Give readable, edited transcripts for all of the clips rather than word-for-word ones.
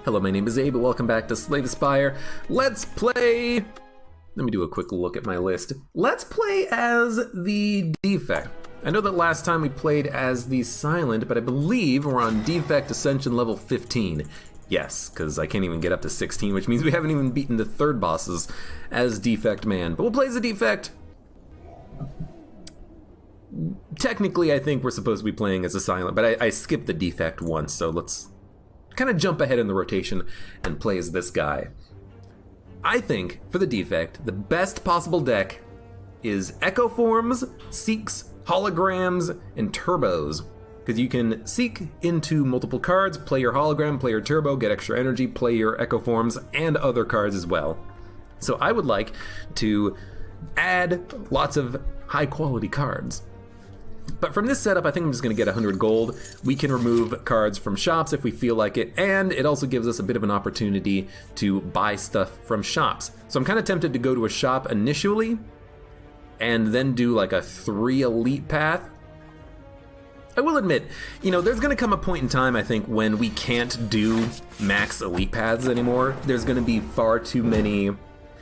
Hello, my name is Abe, and welcome back to Spire. Let's play... Let me do a quick look at my list. Let's play as the Defect. I know that last time we played as the Silent, but I believe we're on Defect Ascension level 15. Yes, because I can't even get up to 16, which means we haven't even beaten the third bosses as Defect Man. But we'll play as a Defect. Technically, I think we're supposed to be playing as a Silent, but I skipped the Defect once, so let's kind of jump ahead in the rotation and play as this guy. I think, for the Defect, the best possible deck is Echo Forms, Seeks, Holograms, and Turbos. Because you can seek into multiple cards, play your hologram, play your turbo, get extra energy, play your Echo Forms, and other cards as well. So I would like to add lots of high quality cards. But from this setup, I think I'm just going to get 100 gold. We can remove cards from shops if we feel like it, and it also gives us a bit of an opportunity to buy stuff from shops. So I'm kind of tempted to go to a shop initially, and then do like a 3 elite path. I will admit, you know, there's going to come a point in time, I think, when we can't do max elite paths anymore. There's going to be far too many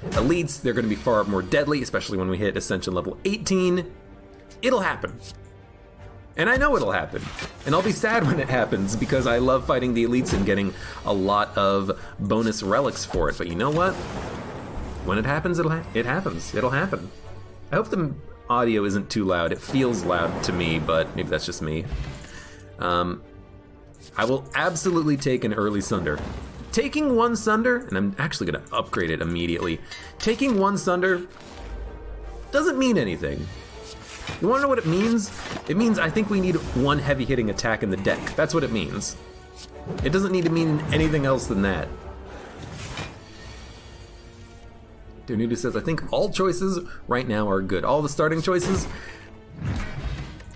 elites. They're going to be far more deadly, especially when we hit Ascension level 18. It'll happen. And I know it'll happen. And I'll be sad when it happens because I love fighting the elites and getting a lot of bonus relics for it. But you know what? When it happens, it happens. It'll happen. I hope the audio isn't too loud. It feels loud to me, but maybe that's just me. I will absolutely take an early Sunder. Taking one Sunder, and I'm actually going to upgrade it immediately. Taking one Sunder doesn't mean anything. You want to know what it means? It means I think we need one heavy-hitting attack in the deck. That's what it means. It doesn't need to mean anything else than that. Donudu says, I think all choices right now are good. All the starting choices,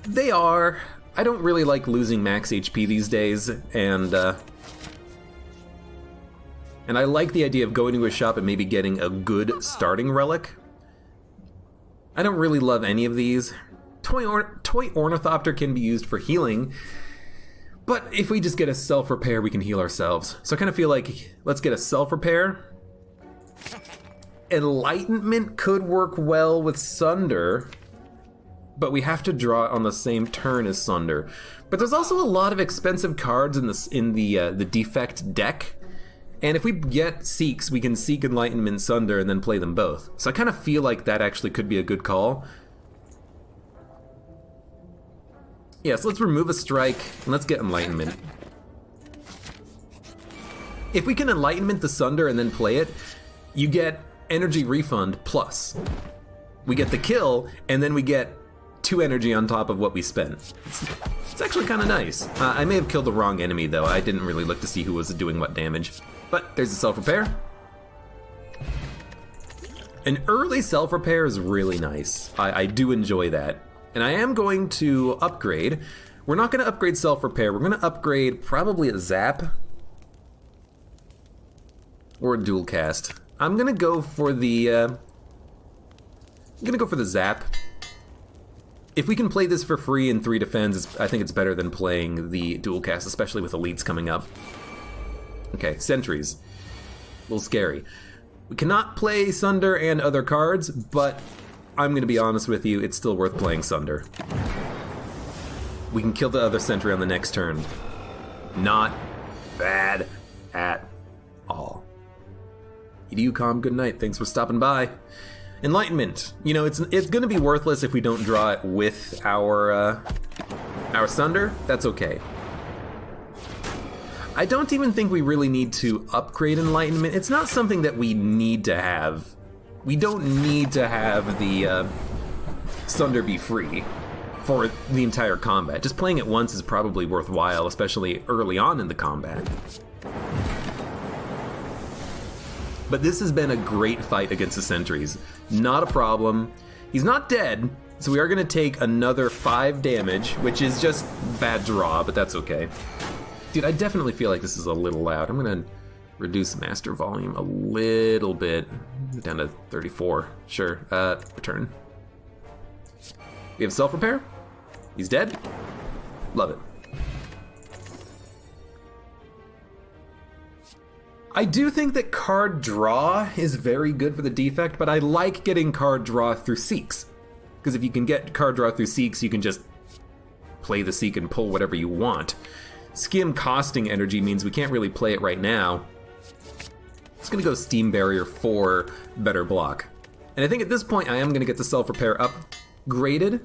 they are. I don't really like losing max HP these days, and I like the idea of going to a shop and maybe getting a good starting relic. I don't really love any of these. Toy Ornithopter can be used for healing, but if we just get a self-repair, we can heal ourselves. So I kind of feel like, let's get a self-repair. Enlightenment could work well with Sunder, but we have to draw it on the same turn as Sunder. But there's also a lot of expensive cards in the Defect deck. And if we get Seeks, we can Seek Enlightenment Sunder and then play them both. So I kind of feel like that actually could be a good call. Yeah, so let's remove a strike and let's get Enlightenment. If we can Enlightenment the Sunder and then play it, you get Energy Refund plus. We get the kill, and then we get 2 energy on top of what we spent. It's actually kind of nice. I may have killed the wrong enemy, though. I didn't really look to see who was doing what damage. But there's a self-repair. An early self-repair is really nice. I do enjoy that. And I am going to upgrade. We're not going to upgrade self-repair. We're going to upgrade probably a Zap. Or a dual cast. I'm going to go for the... Zap. If we can play this for free in 3 defense, I think it's better than playing the dual cast, especially with elites coming up. Okay, sentries. A little scary. We cannot play Sunder and other cards, but I'm going to be honest with you, it's still worth playing Sunder. We can kill the other sentry on the next turn. Not bad at all. EduCom, good night. Thanks for stopping by. Enlightenment. You know, it's going to be worthless if we don't draw it with our Sunder. That's okay. I don't even think we really need to upgrade Enlightenment. It's not something that we need to have. We don't need to have the Sunder be free for the entire combat. Just playing it once is probably worthwhile, especially early on in the combat. But this has been a great fight against the sentries. Not a problem. He's not dead, so we are going to take another 5 damage, which is just bad draw, but that's okay. Dude, I definitely feel like this is a little loud. I'm going to reduce master volume a little bit, down to 34. Sure, return. We have self-repair. He's dead. Love it. I do think that card draw is very good for the Defect, but I like getting card draw through Seeks. Because if you can get card draw through Seeks, you can just play the Seek and pull whatever you want. Skim costing energy means we can't really play it right now. It's gonna go Steam Barrier for better block. And I think at this point I am gonna get the self-repair upgraded.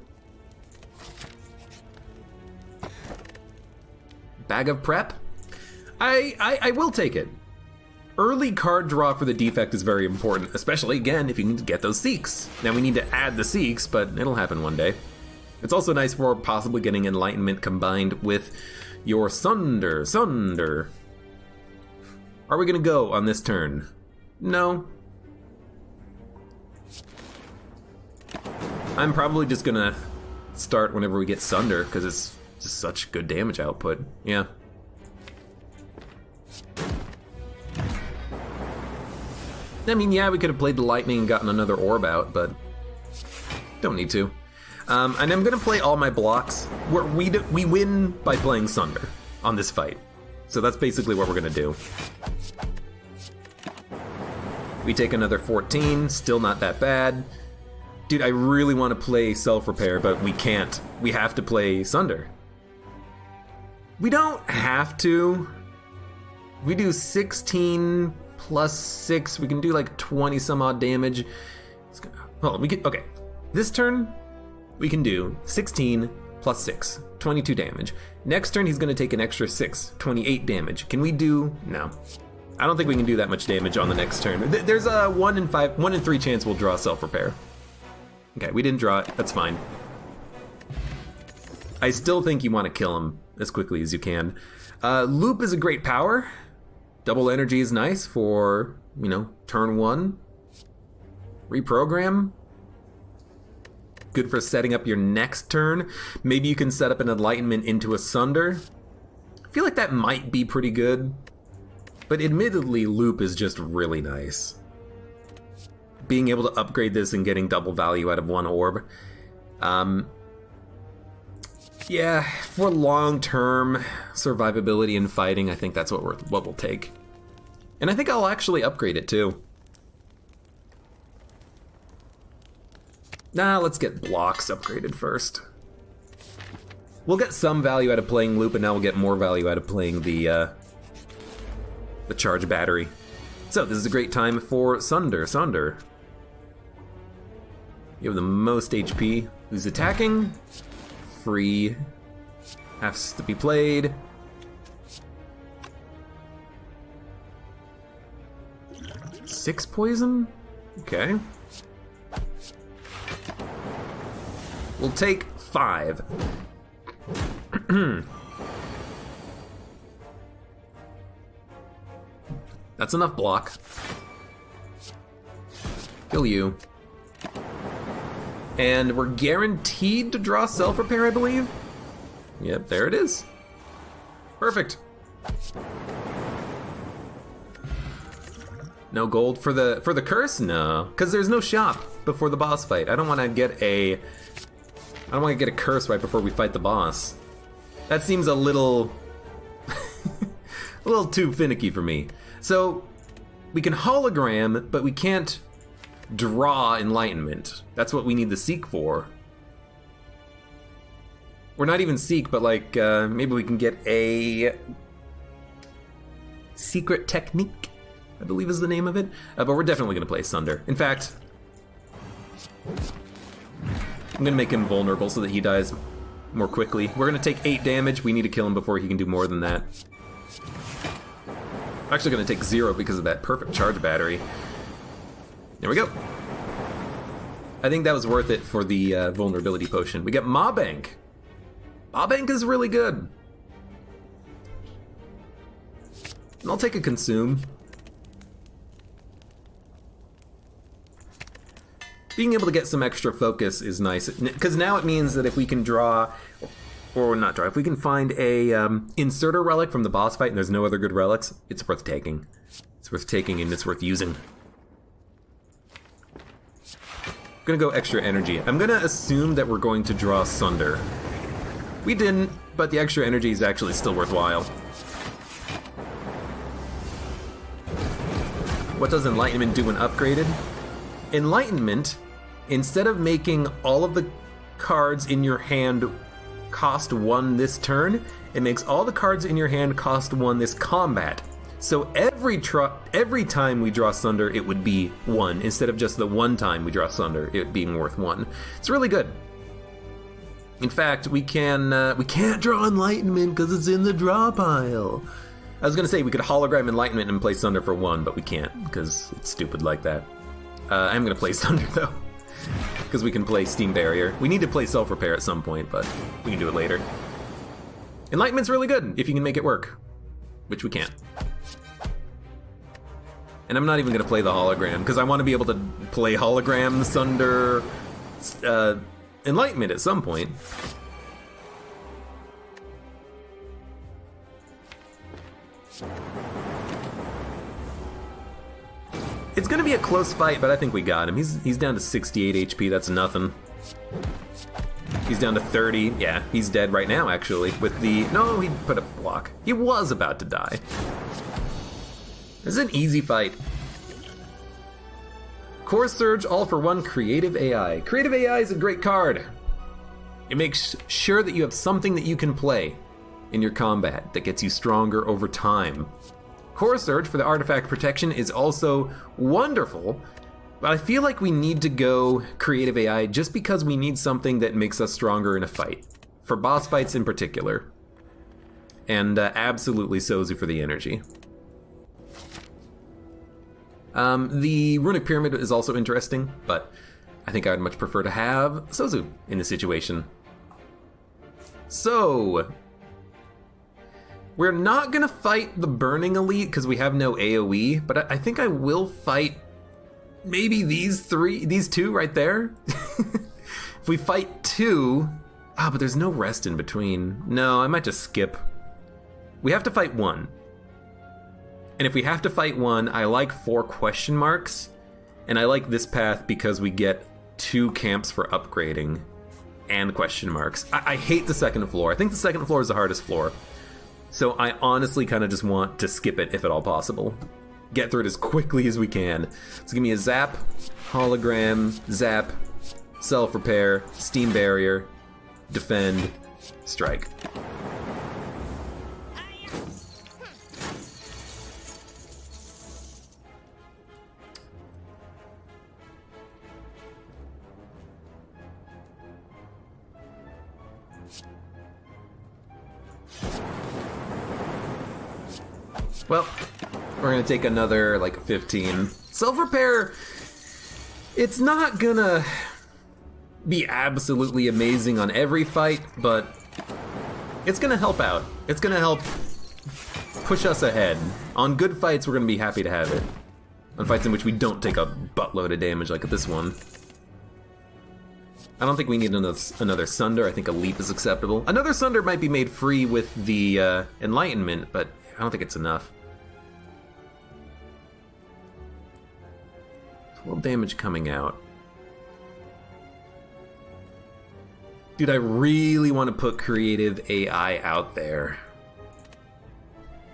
Bag of Prep? I will take it. Early card draw for the Defect is very important, especially, again, if you can get those Seeks. Now we need to add the Seeks, but it'll happen one day. It's also nice for possibly getting Enlightenment combined with your Sunder. Are we gonna go on this turn? No. I'm probably just gonna start whenever we get Sunder, because it's just such good damage output. Yeah. I mean, yeah, we could have played the Lightning and gotten another orb out, but don't need to. And I'm gonna play all my blocks. We win by playing Sunder on this fight. So that's basically what we're gonna do. We take another 14, still not that bad. Dude, I really want to play Self-Repair, but we can't. We have to play Sunder. We don't have to. We do 16 plus 6, we can do like 20 some odd damage. Hold on, okay. This turn, we can do 16 plus 6, 22 damage. Next turn, he's gonna take an extra 6, 28 damage. Can we do, no. I don't think we can do that much damage on the next turn. There's a 1 in 3 chance we'll draw Self-Repair. Okay, we didn't draw it, that's fine. I still think you want to kill him as quickly as you can. Loop is a great power. Double energy is nice for, you know, turn 1. Reprogram. Good for setting up your next turn. Maybe you can set up an Enlightenment into a Sunder. I feel like that might be pretty good. But admittedly, Loop is just really nice. Being able to upgrade this and getting double value out of 1 orb. Yeah, for long-term survivability and fighting, I think that's what we'll take. And I think I'll actually upgrade it too. Nah, let's get blocks upgraded first. We'll get some value out of playing Loop, and now we'll get more value out of playing the charge battery. So this is a great time for Sunder. Sunder. You have the most HP. Who's attacking? Free. Has to be played. Six poison? Okay. We'll take 5. That's enough block. Kill you. And we're guaranteed to draw Self-Repair, I believe? Yep, there it is. Perfect. No gold for the curse? No, because there's no shop before the boss fight. I don't want to get a curse right before we fight the boss. That seems a little a little too finicky for me. So we can hologram, but we can't draw Enlightenment. That's what we need the Seek for. We're not even Seek, but like maybe we can get a secret technique, I believe is the name of it. But we're definitely going to play Sunder. In fact, I'm going to make him vulnerable so that he dies more quickly. We're going to take 8 damage. We need to kill him before he can do more than that. I'm actually going to take 0 because of that perfect charge battery. There we go. I think that was worth it for the vulnerability potion. We got Mabank. Mabank is really good. And I'll take a consume. Being able to get some extra focus is nice, because now it means that if we can draw, or not draw, if we can find a inserter relic from the boss fight and there's no other good relics, it's worth taking. It's worth taking and it's worth using. I'm gonna go extra energy. I'm gonna assume that we're going to draw Sunder. We didn't, but the extra energy is actually still worthwhile. What does Enlightenment do when upgraded? Enlightenment, instead of making all of the cards in your hand cost 1 this turn, it makes all the cards in your hand cost 1 this combat. So every time we draw Sunder, it would be 1, instead of just the one time we draw Sunder, it being worth 1. It's really good. In fact, we can't draw Enlightenment because it's in the draw pile. I was gonna say we could hologram Enlightenment and play Sunder for 1, but we can't because it's stupid like that. I'm gonna play Sunder though, because we can play Steam Barrier. We need to play Self Repair at some point, but we can do it later. Enlightenment's really good if you can make it work, which we can't. And I'm not even gonna play the hologram because I want to be able to play hologram Sunder Enlightenment at some point. It's gonna be a close fight, but I think we got him. He's down to 68 HP, that's nothing. He's down to 30, yeah, he's dead right now actually, with the, no, he put a block. He was about to die. This is an easy fight. Core Surge, all for 1, Creative AI. Creative AI is a great card. It makes sure that you have something that you can play in your combat that gets you stronger over time. Core Surge for the artifact protection is also wonderful, but I feel like we need to go Creative AI just because we need something that makes us stronger in a fight. For boss fights in particular. And absolutely Sozu for the energy. The Runic Pyramid is also interesting, but I think I would much prefer to have Sozu in this situation. So, we're not gonna fight the Burning Elite because we have no AoE, but I think I will fight maybe these two right there. If we fight 2, but there's no rest in between. No, I might just skip. We have to fight 1. And if we have to fight 1, I like 4 question marks, and I like this path because we get 2 camps for upgrading and question marks. I hate the second floor. I think the second floor is the hardest floor. So I honestly kind of just want to skip it if at all possible. Get through it as quickly as we can. So give me a Zap, Hologram, Zap, Self-Repair, Steam Barrier, Defend, Strike. Well, we're gonna take another, like, 15. Self-Repair, it's not gonna be absolutely amazing on every fight, but it's gonna help out. It's gonna help push us ahead. On good fights, we're gonna be happy to have it. On fights in which we don't take a buttload of damage like this one. I don't think we need another Sunder. I think a Leap is acceptable. Another Sunder might be made free with the Enlightenment, but I don't think it's enough. 12 damage coming out. Dude, I really want to put Creative AI out there.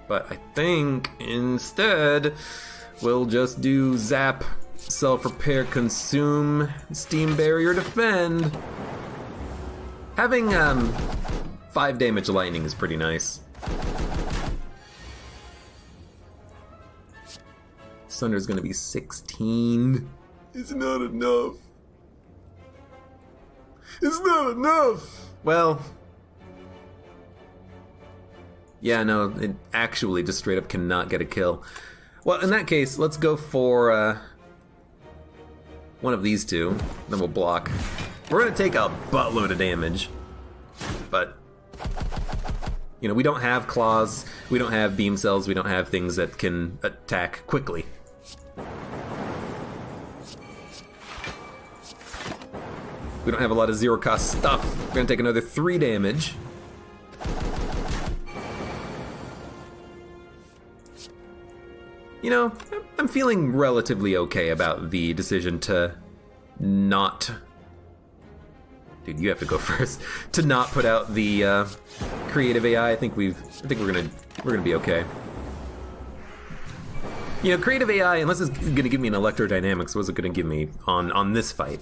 But I think instead we'll just do Zap, Self-Repair, Consume, Steam Barrier, Defend. Having 5 damage lightning is pretty nice. Sunder's gonna be 16. It's not enough. It's not enough! Well... yeah, no, it actually just straight up cannot get a kill. Well, in that case, let's go for one of these two, then we'll block. We're gonna take a buttload of damage, but you know, we don't have claws, we don't have beam cells, we don't have things that can attack quickly. We don't have a lot of zero cost stuff. We're gonna take another 3 damage. You know, I'm feeling relatively okay about the decision to not... Dude, you have to go first. To not put out the Creative AI. I think we're gonna be okay. You know, creative AI, unless it's going to give me an electrodynamics, what's it going to give me on this fight?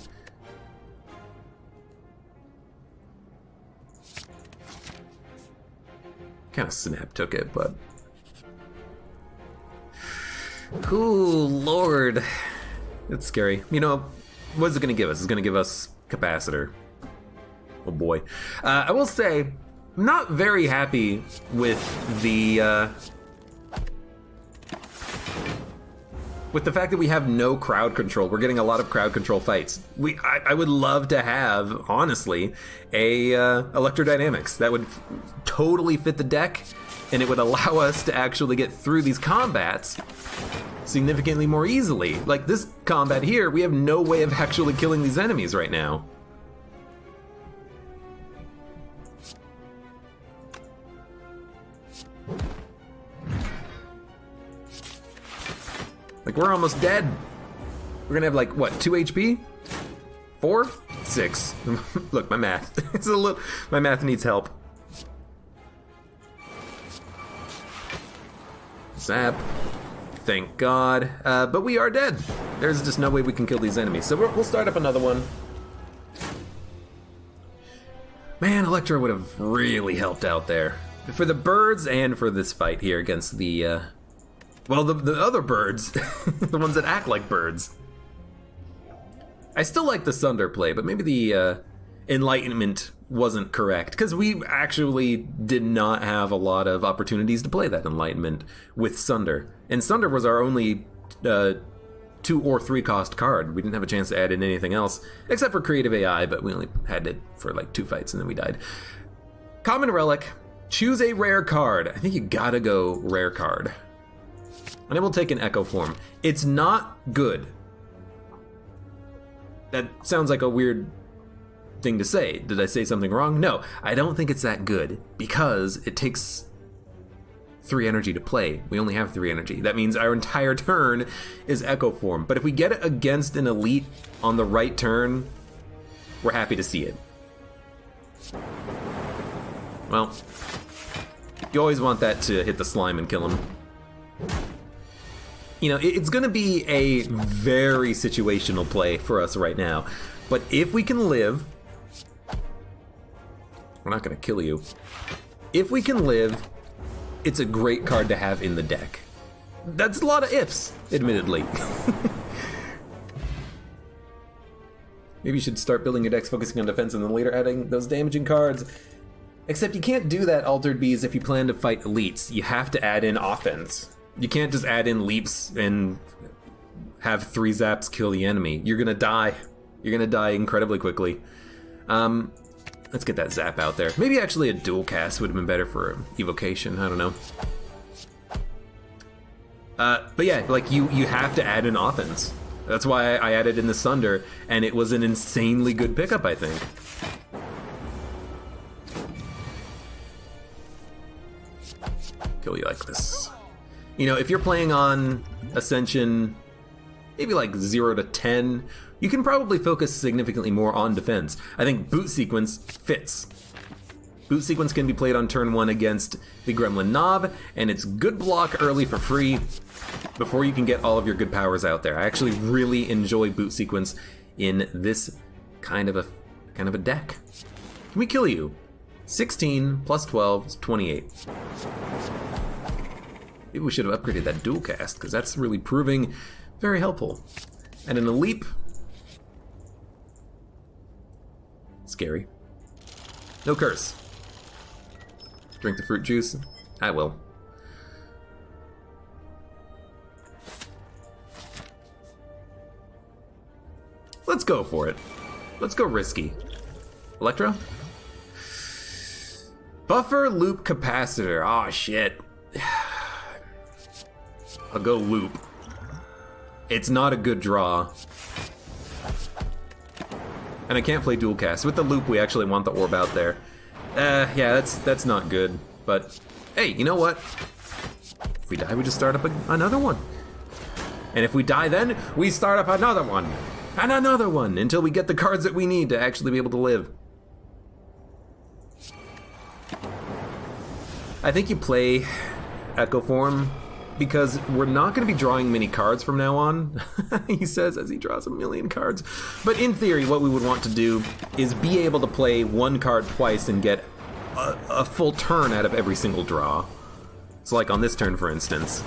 Kind of snap took it, but... Ooh, Lord. That's scary. You know, what is it going to give us? It's going to give us capacitor. Oh boy. I will say, I'm not very happy with the fact that we have no crowd control. We're getting a lot of crowd control fights. I would love to have, honestly, a electrodynamics. That would totally fit the deck, and it would allow us to actually get through these combats significantly more easily. Like this combat here, we have no way of actually killing these enemies right now. Like, we're almost dead. We're gonna have, like, what, 2 HP? 4? 6. Look, my math. My math needs help. Zap. Thank God. But we are dead. There's just no way we can kill these enemies. So we'll start up another one. Man, Electro would have really helped out there. For the birds and for this fight here against the, well, the other birds. The ones that act like birds. I still like the Sunder play, but maybe the Enlightenment wasn't correct, because we actually did not have a lot of opportunities to play that Enlightenment with Sunder. And Sunder was our only 2 or 3 cost card. We didn't have a chance to add in anything else, except for Creative AI, but we only had it for like 2 fights and then we died. Common Relic, choose a rare card. I think you gotta go rare card. And I will take an Echo form. It's not good. That sounds like a weird thing to say. Did I say something wrong? No, I don't think it's that good, because it takes 3 energy to play. We only have 3 energy. That means our entire turn is Echo form. But if we get it against an elite on the right turn, we're happy to see it. Well, you always want that to hit the slime and kill him. You know, it's going to be a very situational play for us right now. But if we can live... We're not going to kill you. If we can live, it's a great card to have in the deck. That's a lot of ifs, admittedly. Maybe you should start building your decks focusing on defense and then later adding those damaging cards. Except you can't do that, Altered Bees, if you plan to fight elites. You have to add in offense. You can't just add in leaps and have 3 zaps kill the enemy. You're gonna die. You're gonna die incredibly quickly. Let's get that zap out there. Maybe actually a dual cast would have been better for evocation. I don't know. But yeah, like you have to add in offense. That's why I added in the Sunder, and it was an insanely good pickup, I think. Kill you like this. You know, if you're playing on Ascension, maybe like 0 to 10, you can probably focus significantly more on defense. I think Boot Sequence fits. Boot Sequence can be played on turn 1 against the Gremlin Knob, and it's good block early for free before you can get all of your good powers out there. I actually really enjoy Boot Sequence in this kind of a deck. Can we kill you? 16 plus 12 is 28. Maybe we should have upgraded that dual cast, because that's really proving very helpful. And in a leap, scary. No curse. Drink the fruit juice? I will. Let's go for it. Let's go risky. Electro? Buffer loop capacitor. Aw, shit. I'll go loop. It's not a good draw. And I can't play dual cast. With the loop, we actually want the orb out there. Yeah, that's not good. But, hey, you know what? If we die, we just start up another one. And if we die then, we start up another one. And another one, until we get the cards that we need to actually be able to live. I think you play Echo Form because we're not going to be drawing many cards from now on, he says as he draws a million cards. But in theory, what we would want to do is be able to play one card twice and get a full turn out of every single draw. So like on this turn, for instance,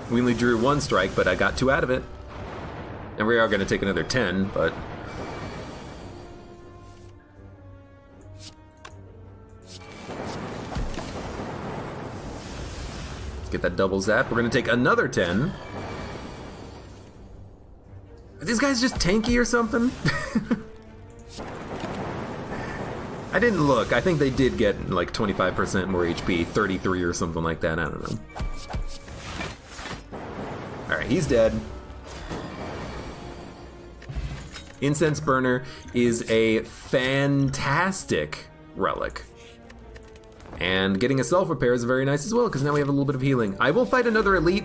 we only drew one strike, but I got 2 out of it. And we are going to take another 10, but... let's get that double zap. We're going to take another 10. Are these guys just tanky or something? I didn't look. I think they did get like 25% more HP, 33 or something like that. I don't know. Alright, he's dead. Incense Burner is a fantastic relic. And getting a self-repair is very nice as well, because now we have a little bit of healing. I will fight another elite.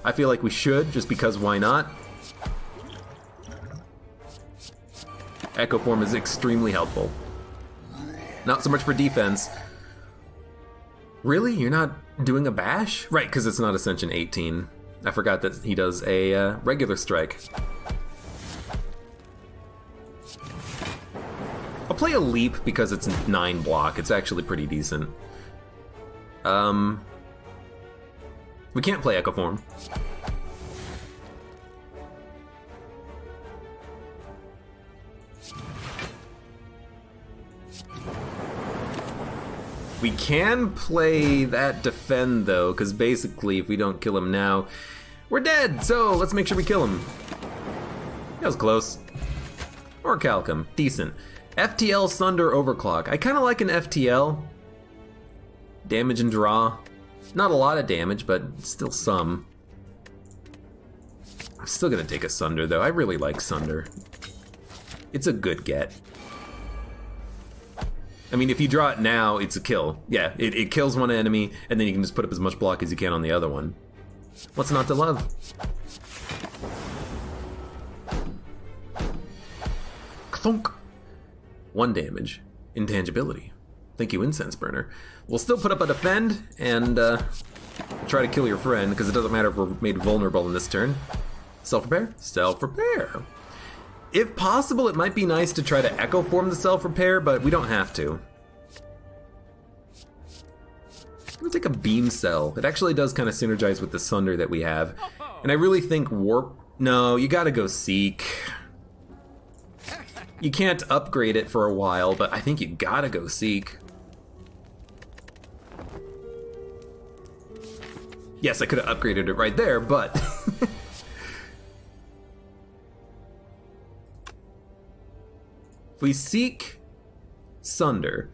I feel like we should, just because why not? Echo Form is extremely helpful. Not so much for defense. Really? You're not doing a bash? Right, because it's not Ascension 18. I forgot that he does a regular strike. I'll play a leap because it's 9 block. It's actually pretty decent. We can't play Echo Form. We can play that defend though, because basically if we don't kill him now, we're dead! So let's make sure we kill him. That was close. Or calc him. Decent. FTL Sunder Overclock. I kind of like an FTL. Damage and draw. Not a lot of damage, but still some. I'm still gonna take a Sunder though. I really like Sunder. It's a good get. I mean, if you draw it now, it's a kill. Yeah, it kills one enemy, and then you can just put up as much block as you can on the other one. What's not to love? Thunk. 1 damage. Intangibility. Thank you, Incense Burner. We'll still put up a defend, and try to kill your friend, because it doesn't matter if we're made vulnerable in this turn. Self-repair? Self-repair. If possible, it might be nice to try to Echo Form the self-repair, but we don't have to. I'm gonna take a Beam Cell. It actually does kind of synergize with the Sunder that we have. And I really think Warp... no, you gotta go Seek. You can't upgrade it for a while, but I think you gotta go Seek. Yes, I could have upgraded it right there, but... if we Seek Sunder,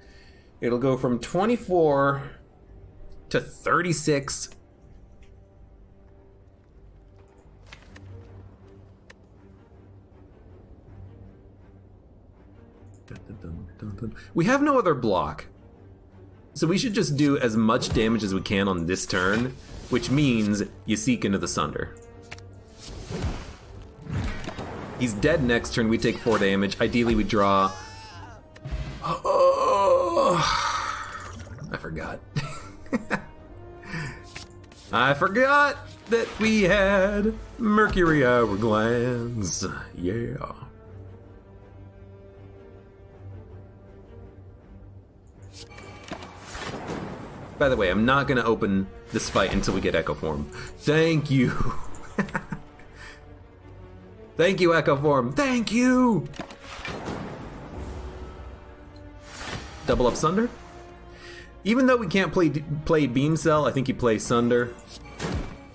it'll go from 24 to 36. We have no other block, so we should just do as much damage as we can on this turn, which means you Seek into the Sunder. He's dead next turn, we take 4 damage. Ideally we draw... oh, I forgot. I forgot that we had Mercury Hourglass. Yeah. By the way, I'm not gonna open this fight until we get Echo Form. Thank you. Thank you, Echo Form. Thank you. Double up Sunder. Even though we can't play Beam Cell, I think you play Sunder,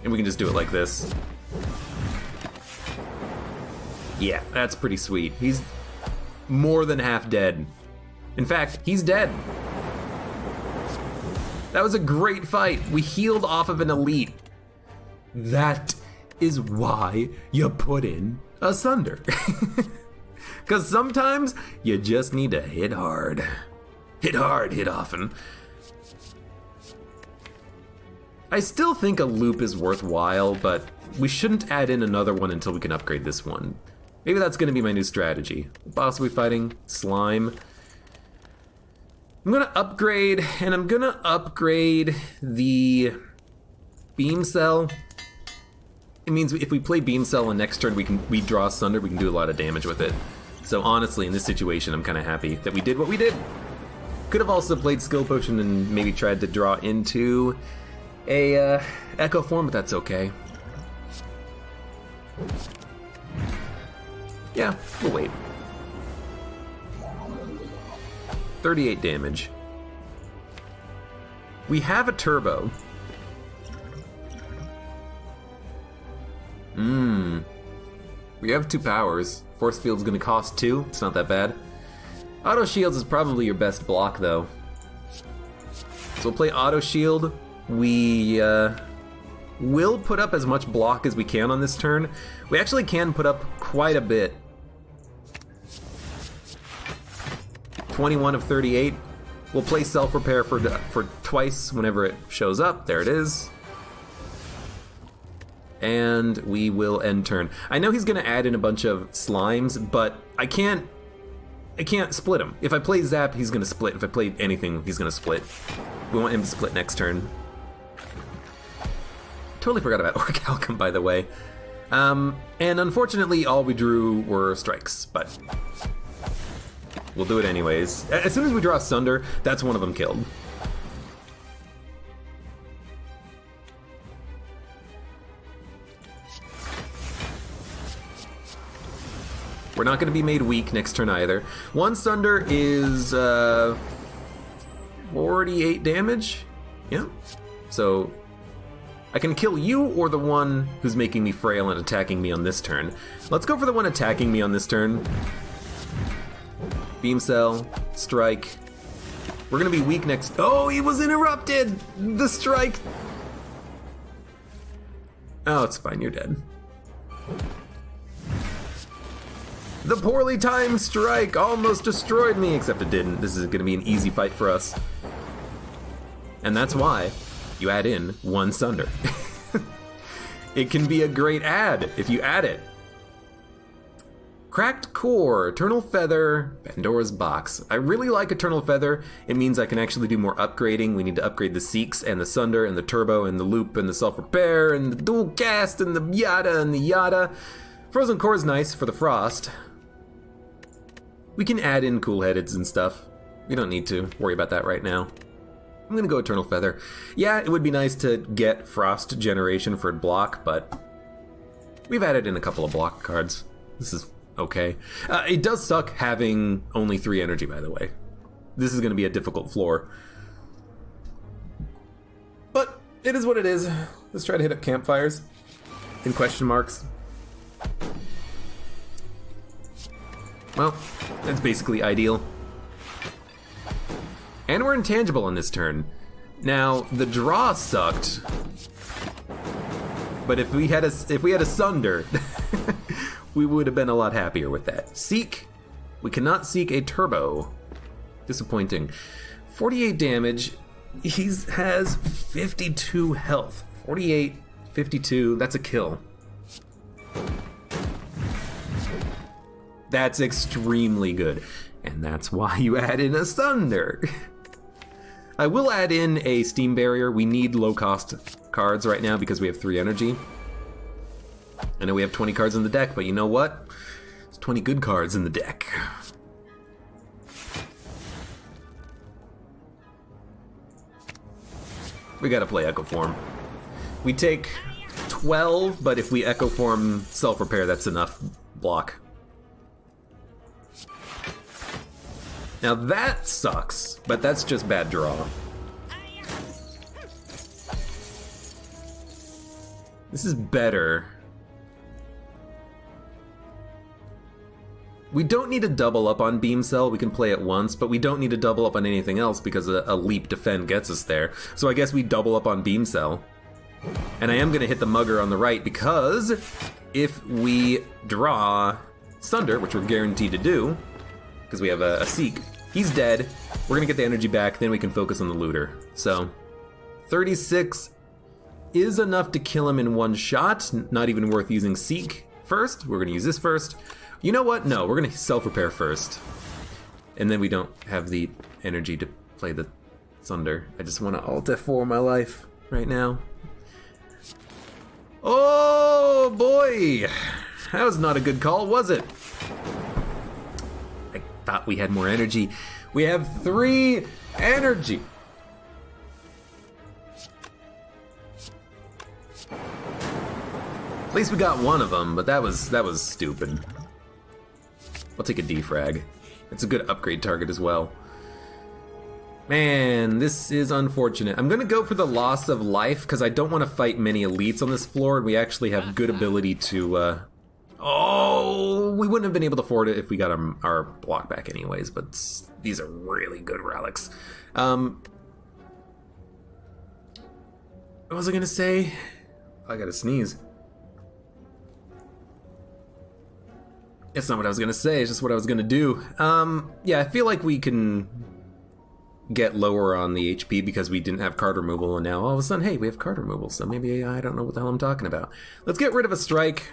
and we can just do it like this. Yeah, that's pretty sweet. He's more than half dead. In fact, he's dead. That was a great fight. We healed off of an elite. That is why you put in a Sunder. Because sometimes you just need to hit hard. Hit hard, hit often. I still think a loop is worthwhile, but we shouldn't add in another one until we can upgrade this one. Maybe that's gonna be my new strategy. Boss will be fighting Slime. I'm gonna upgrade, and I'm gonna upgrade the Beam Cell it means if we play Beam Cell and next turn we draw Sunder, we can do a lot of damage with it. So honestly, in this situation, I'm kind of happy that we did what we did. Could have also played Skill Potion and maybe tried to draw into a Echo Form, but that's okay. Yeah, we'll wait. 38 damage. We have a turbo. We have 2 powers. Force Field's gonna cost 2. It's not that bad. Auto Shields is probably your best block, though. So we'll play Auto Shield. We will put up as much block as we can on this turn. We actually can put up quite a bit. 21 of 38. We'll play Self-Repair for twice whenever it shows up. There it is. And we will end turn. I know he's gonna add in a bunch of slimes, but I can't split him. If I play Zap, he's gonna split. If I play anything, he's gonna split. We want him to split next turn. Totally forgot about Orichalcum, by the way. And unfortunately, all we drew were strikes, but we'll do it anyways. As soon as we draw Sunder, that's one of them killed. We're not going to be made weak next turn either. 1 Sunder is 48 damage. Yeah. So I can kill you or the one who's making me frail and attacking me on this turn. Let's go for the one attacking me on this turn. Beam Cell, Strike. We're going to be weak next. Oh, he was interrupted! The strike! Oh, it's fine, you're dead. The poorly timed strike almost destroyed me, except it didn't. This is going to be an easy fight for us. And that's why you add in 1 Sunder. It can be a great add if you add it. Cracked Core, Eternal Feather, Pandora's Box. I really like Eternal Feather. It means I can actually do more upgrading. We need to upgrade the Seeks and the Sunder and the Turbo and the Loop and the Self-Repair and the Dual Cast and the yada and the yada. Frozen Core is nice for the Frost. We can add in Cool Headeds and stuff. We don't need to worry about that right now. I'm gonna go Eternal Feather. Yeah, it would be nice to get Frost Generation for block, but we've added in a couple of block cards. This is okay. It does suck having only 3 energy, by the way. This is gonna be a difficult floor. But it is what it is. Let's try to hit up campfires and question marks. Well, that's basically ideal. And we're intangible on this turn. Now, the draw sucked. But if we had a Sunder, we would have been a lot happier with that. Seek. We cannot seek a Turbo. Disappointing. 48 damage. He has 52 health. 48, 52, that's a kill. That's extremely good. And that's why you add in a Sunder. I will add in a Steam Barrier. We need low-cost cards right now because we have 3 energy. I know we have 20 cards in the deck, but you know what? There's 20 good cards in the deck. We gotta play Echo Form. We take 12, but if we Echo Form Self-Repair, that's enough block. Now that sucks, but that's just bad draw. This is better. We don't need to double up on Beam Cell, we can play it once, but we don't need to double up on anything else because a Leap Defend gets us there. So I guess we double up on Beam Cell. And I am going to hit the Mugger on the right because if we draw Sunder, which we're guaranteed to do, because we have a Seek, he's dead. We're going to get the energy back, then we can focus on the Looter. So 36 is enough to kill him in one shot. Not even worth using Seek first. We're going to use this first. You know what? No, we're going to Self-Repair first. And then we don't have the energy to play the Sunder. I just want to Alt F4 my life right now. Oh boy! That was not a good call, was it? I thought we had more energy. We have 3 energy. At least we got one of them, but that was stupid. I'll take a defrag. It's a good upgrade target as well. Man, this is unfortunate. I'm gonna go for the loss of life because I don't want to fight many elites on this floor, and we actually have good ability to. Oh, we wouldn't have been able to afford it if we got our block back anyways. But these are really good relics. What was I gonna say? I gotta sneeze. It's not what I was gonna say. It's just what I was gonna do. Yeah, I feel like we can get lower on the HP because we didn't have card removal, and now all of a sudden, hey, we have card removal, so maybe I don't know what the hell I'm talking about. Let's get rid of a strike.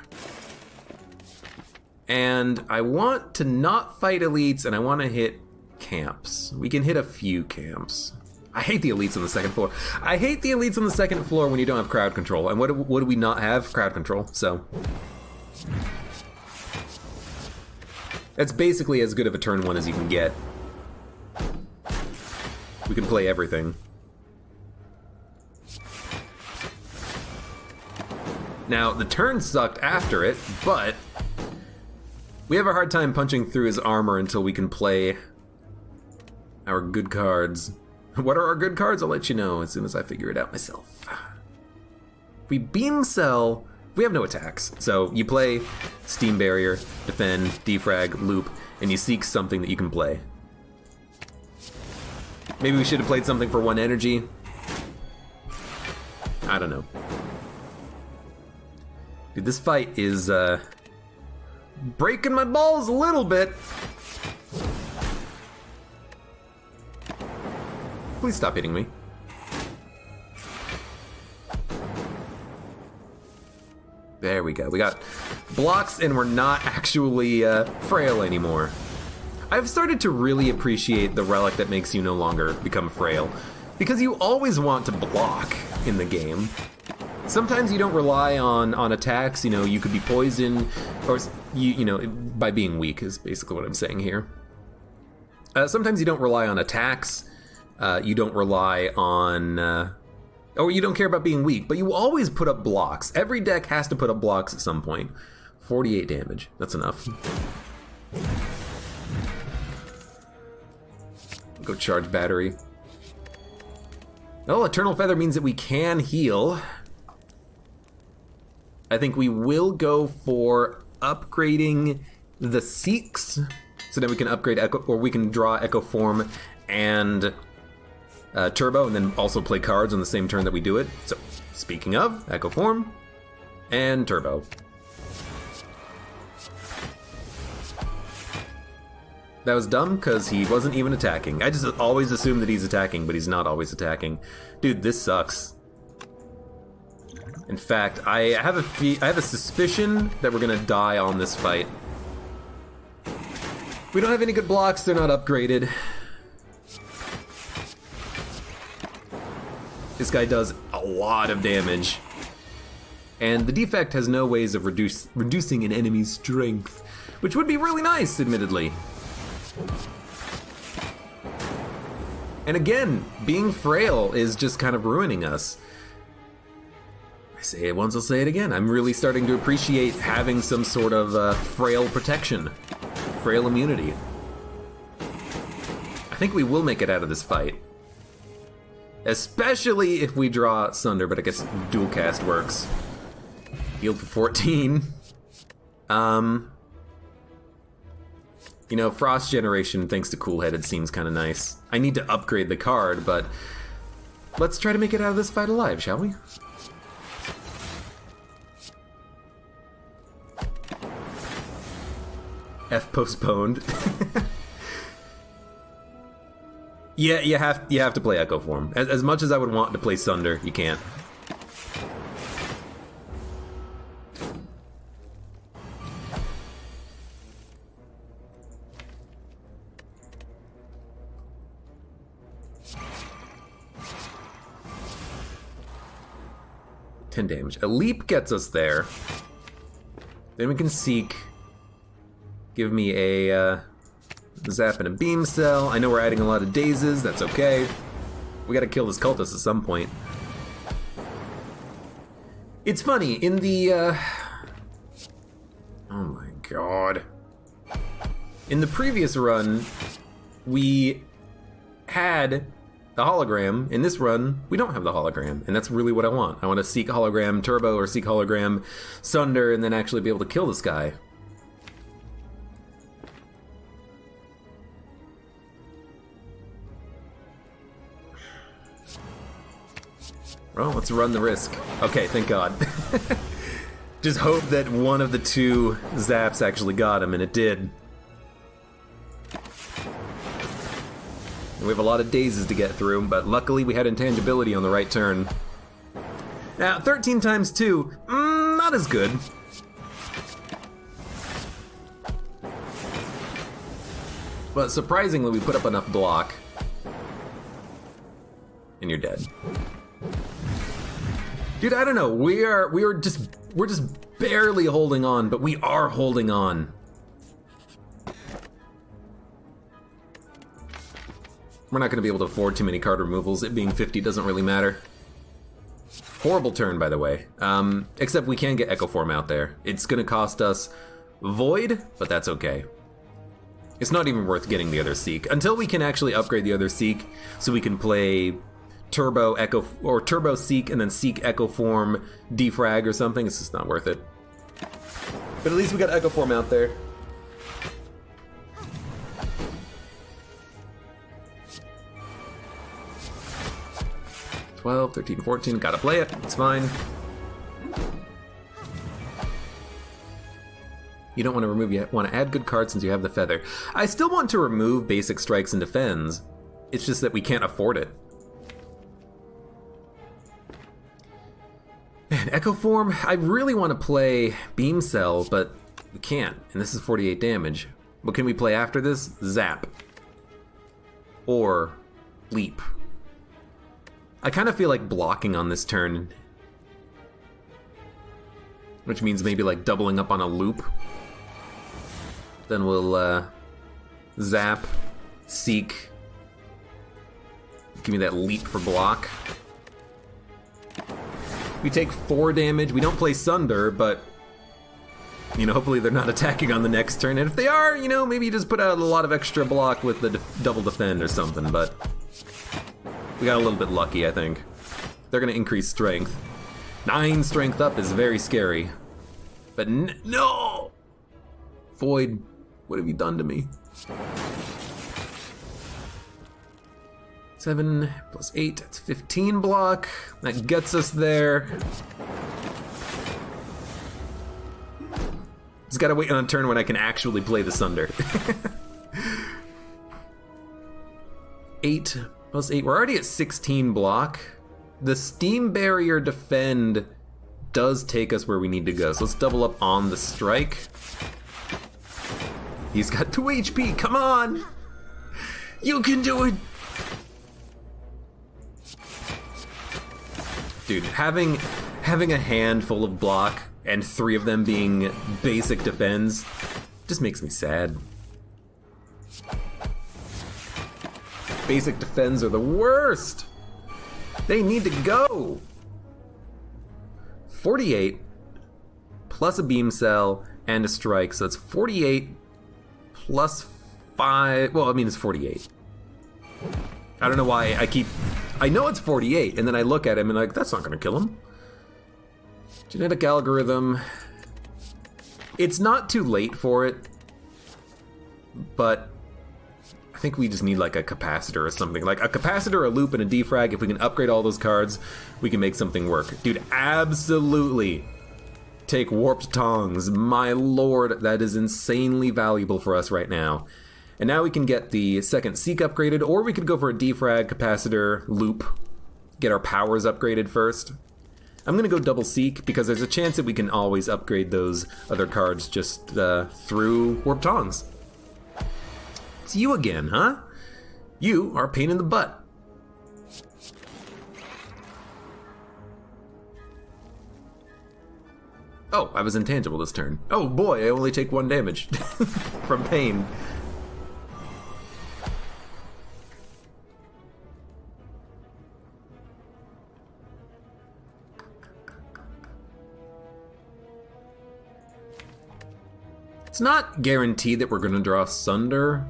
And I want to not fight elites, and I want to hit camps. We can hit a few camps. I hate the elites on the second floor. I hate the elites on the second floor when you don't have crowd control. And what do we not have? Crowd control, so. That's basically as good of a turn 1 as you can get. We can play everything. Now, the turn sucked after it, but we have a hard time punching through his armor until we can play our good cards. What are our good cards? I'll let you know as soon as I figure it out myself. If we beam cell, we have no attacks. So you play Steam Barrier, defend, defrag, loop, and you seek something that you can play. Maybe we should have played something for 1 energy. I don't know. Dude, this fight is breaking my balls a little bit. Please stop hitting me. There we go. We got blocks and we're not actually frail anymore. I've started to really appreciate the relic that makes you no longer become frail, because you always want to block in the game. Sometimes you don't rely on attacks, you know, you could be poisoned, or you know, by being weak is basically what I'm saying here. Sometimes you don't rely on attacks, you don't rely on, or you don't care about being weak, but you always put up blocks. Every deck has to put up blocks at some point. 48 damage, that's enough. Go charge battery. Oh, Eternal Feather means that we can heal. I think we will go for upgrading the Seeks, so that we can upgrade Echo, or we can draw Echo Form and Turbo, and then also play cards on the same turn that we do it. So, speaking of, Echo Form and Turbo. That was dumb, because he wasn't even attacking. I just always assume that he's attacking, but he's not always attacking. Dude, this sucks. In fact, I have a suspicion that we're gonna die on this fight. We don't have any good blocks, they're not upgraded. This guy does a lot of damage. And the Defect has no ways of reducing an enemy's strength, which would be really nice, admittedly. And again, being frail is just kind of ruining us. I say it once, I'll say it again. I'm really starting to appreciate having some sort of frail protection, frail immunity. I think we will make it out of this fight. Especially if we draw Sunder, but I guess dual cast works. Healed for 14. You know, Frost Generation, thanks to Cool-Headed, seems kind of nice. I need to upgrade the card, but let's try to make it out of this fight alive, shall we? F postponed. Yeah, you have to play Echo Form. As much as I would want to play Sunder, you can't. 10 damage. A leap gets us there. Then we can seek. Give me a zap and a beam cell. I know we're adding a lot of dazes, that's okay. We gotta kill this cultist at some point. It's funny, in the, oh my god. In the previous run, we had the hologram. In this run, we don't have the hologram, and that's really what I want. I want to seek hologram turbo or seek hologram sunder and then actually be able to kill this guy. Well, let's run the risk. Okay, thank God. Just hope that one of the two zaps actually got him, and it did. We have a lot of dazes to get through, but luckily we had intangibility on the right turn. Now, 13 times 2, not as good. But surprisingly, we put up enough block. And you're dead. Dude, I don't know. We're just barely holding on, but we are holding on. We're not going to be able to afford too many card removals. It being 50 doesn't really matter. Horrible turn, by the way. Except we can get Echo Form out there. It's going to cost us Void, but that's okay. It's not even worth getting the other Seek. Until we can actually upgrade the other Seek, so we can play Turbo Echo, or Turbo Seek and then Seek Echo Form Defrag or something, it's just not worth it. But at least we got Echo Form out there. $12, $13, $14, gotta play it, it's fine. You don't want to remove, you want to add good cards since you have the feather. I still want to remove basic strikes and defends. It's just that we can't afford it. Man, Echo Form, I really want to play Beam Cell, but we can't, and this is 48 damage. What can we play after this? Zap. Or Leap. I kind of feel like blocking on this turn. Which means maybe like doubling up on a loop. Then we'll zap, seek. Give me that leap for block. We take 4 damage. We don't play Sunder, but you know, hopefully they're not attacking on the next turn. And if they are, you know, maybe you just put out a lot of extra block with the double defend or something, but we got a little bit lucky, I think. They're gonna increase strength. 9 strength up is very scary. But no! Void, what have you done to me? 7 plus 8, that's 15 block. That gets us there. Just gotta wait on a turn when I can actually play the Sunder. 8 plus 8, we're already at 16 block. The Steam Barrier defend does take us where we need to go, so let's double up on the strike. He's got 2 HP, come on! You can do it! Dude, having a hand full of block and 3 of them being basic defense just makes me sad. Basic defense are the worst! They need to go! 48 plus a beam cell and a strike, so that's 48 plus 5, well, I mean it's 48. I don't know why I know it's 48, and then I look at him and like, that's not gonna kill him. Genetic algorithm. It's not too late for it, but I think we just need like a capacitor or something. Like a capacitor, a loop, and a defrag. If we can upgrade all those cards, we can make something work. Dude, absolutely take warped tongs. My lord, that is insanely valuable for us right now. And now we can get the second Seek upgraded, or we could go for a defrag, capacitor, loop, get our powers upgraded first. I'm gonna go double Seek because there's a chance that we can always upgrade those other cards just through warped tongs. It's you again, huh? You are a pain in the butt. Oh, I was intangible this turn. Oh boy, I only take 1 damage from pain. It's not guaranteed that we're going to draw Sunder.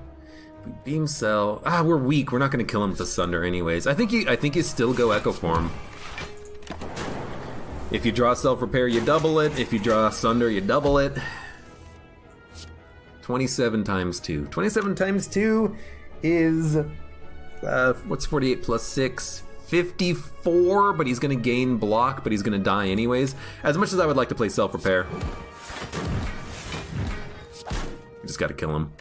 We beam cell. Ah, we're weak. We're not going to kill him with the Sunder anyways. I think you still go Echo Form. If you draw Self-Repair, you double it. If you draw Sunder, you double it. 27 times 2. 27 times 2 is... what's 48 plus 6? 54, but he's going to gain block, but he's going to die anyways. As much as I would like to play Self-Repair. You just gotta kill him.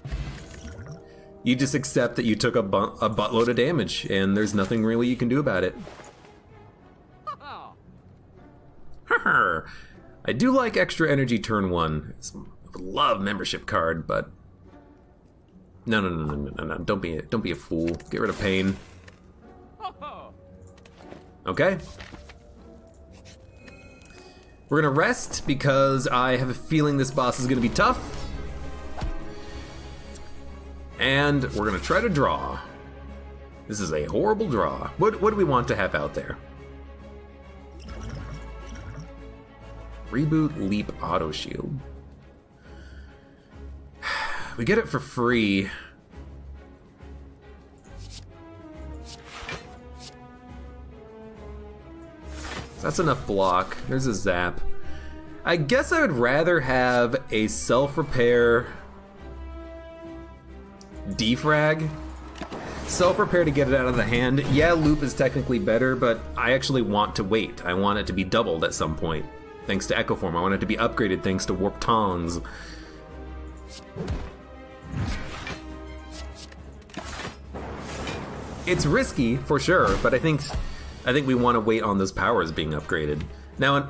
You just accept that you took a buttload of damage, and there's nothing really you can do about it. I do like extra energy turn 1. I would love membership card, but no. Don't be a fool. Get rid of pain. Okay. We're gonna rest because I have a feeling this boss is gonna be tough. And we're gonna try to draw. This is a horrible draw. What do we want to have out there? Reboot Leap Auto Shield. We get it for free. That's enough block. There's a zap. I guess I would rather have a self-repair defrag. Self-repair to get it out of the hand. Yeah, loop is technically better, but I actually want to wait. I want it to be doubled at some point. Thanks to Echo Form. I want it to be upgraded thanks to Warp Tongs. It's risky, for sure, but I think we want to wait on those powers being upgraded. Now,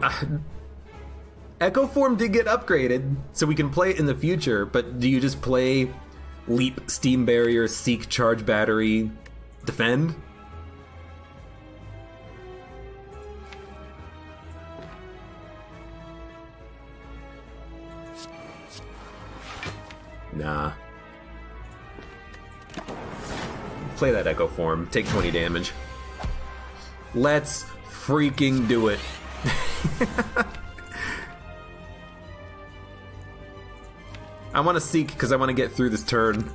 Echo Form did get upgraded, so we can play it in the future, but do you just play Leap, Steam Barrier, Seek, Charge Battery, Defend? Nah. Play that Echo Form, take 20 damage. Let's freaking do it. I want to Seek because I want to get through this turn.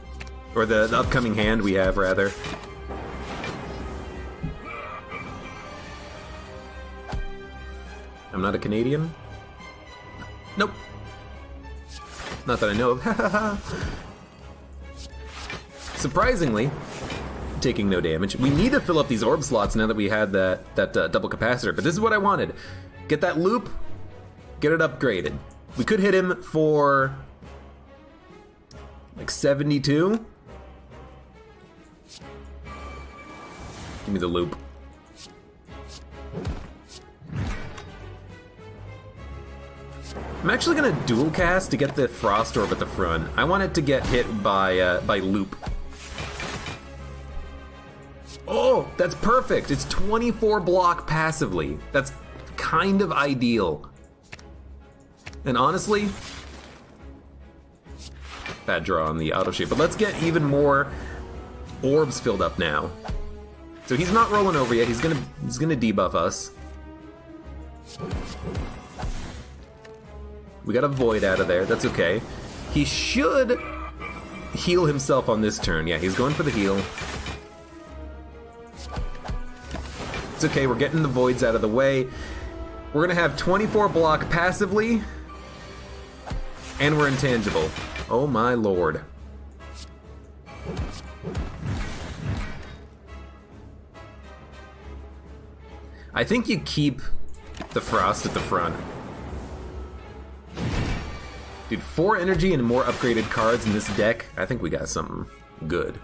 Or the upcoming hand we have, rather. I'm not a Canadian? Nope. Not that I know of. Surprisingly, taking no damage. We need to fill up these orb slots now that we had that double capacitor, but this is what I wanted. Get that loop, get it upgraded. We could hit him for like 72. Give me the loop. I'm actually gonna dual cast to get the Frost Orb at the front. I want it to get hit by loop. Oh, that's perfect. It's 24 block passively. That's kind of ideal. And honestly, bad draw on the auto shape, but let's get even more orbs filled up now. So he's not rolling over yet. He's gonna debuff us. We got a Void out of there. That's okay. He should heal himself on this turn. Yeah, he's going for the heal. It's okay, we're getting the Voids out of the way. We're gonna have 24 block passively, and we're intangible. Oh my lord. I think you keep the Frost at the front. Dude, 4 energy and more upgraded cards in this deck. I think we got something good.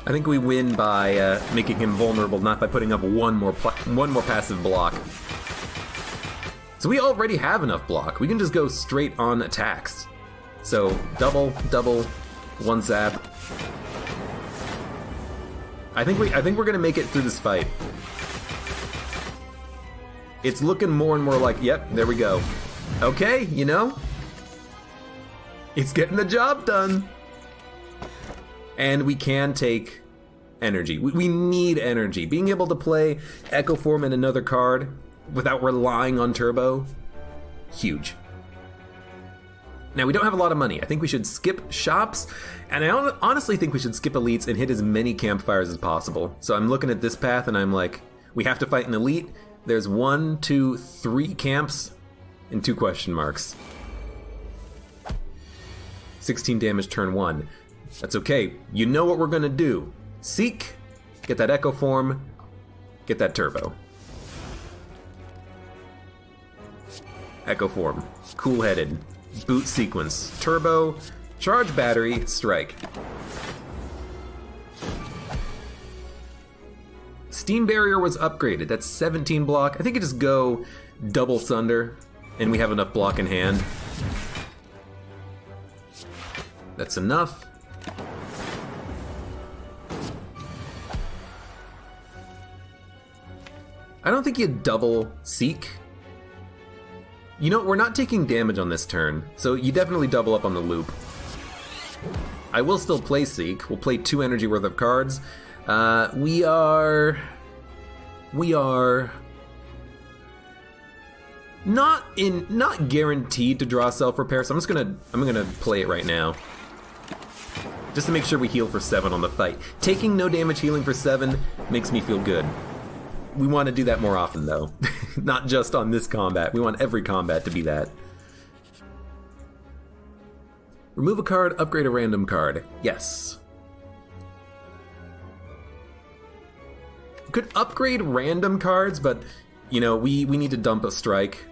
I think we win by making him vulnerable, not by putting up one more passive block. So we already have enough block. We can just go straight on attacks. So double, 1 zap. I think we're gonna make it through this fight. It's looking more and more like, yep, there we go. Okay, you know? It's getting the job done. And we can take energy. We need energy. Being able to play Echo Form and another card without relying on Turbo, huge. Now, we don't have a lot of money. I think we should skip shops, and I honestly think we should skip elites and hit as many campfires as possible. So I'm looking at this path, and I'm like, we have to fight an elite. There's 1, 2, 3 camps, and 2 question marks. 16 damage turn 1. That's okay. You know what we're gonna do. Seek, get that Echo Form, get that Turbo. Echo Form, cool-headed, boot sequence, Turbo, charge battery, strike. Steam Barrier was upgraded. That's 17 block. I think it just go double Sunder, and we have enough block in hand. That's enough. I don't think you double Seek. You know, we're not taking damage on this turn, so you definitely double up on the loop. I will still play Seek. We'll play 2 energy worth of cards. We are not guaranteed to draw self-repair, so I'm gonna play it right now. Just to make sure we heal for 7 on the fight. Taking no damage healing for 7 makes me feel good. We want to do that more often, though. Not just on this combat. We want every combat to be that. Remove a card, upgrade a random card. Yes. Could upgrade random cards, but, you know, we need to dump a strike.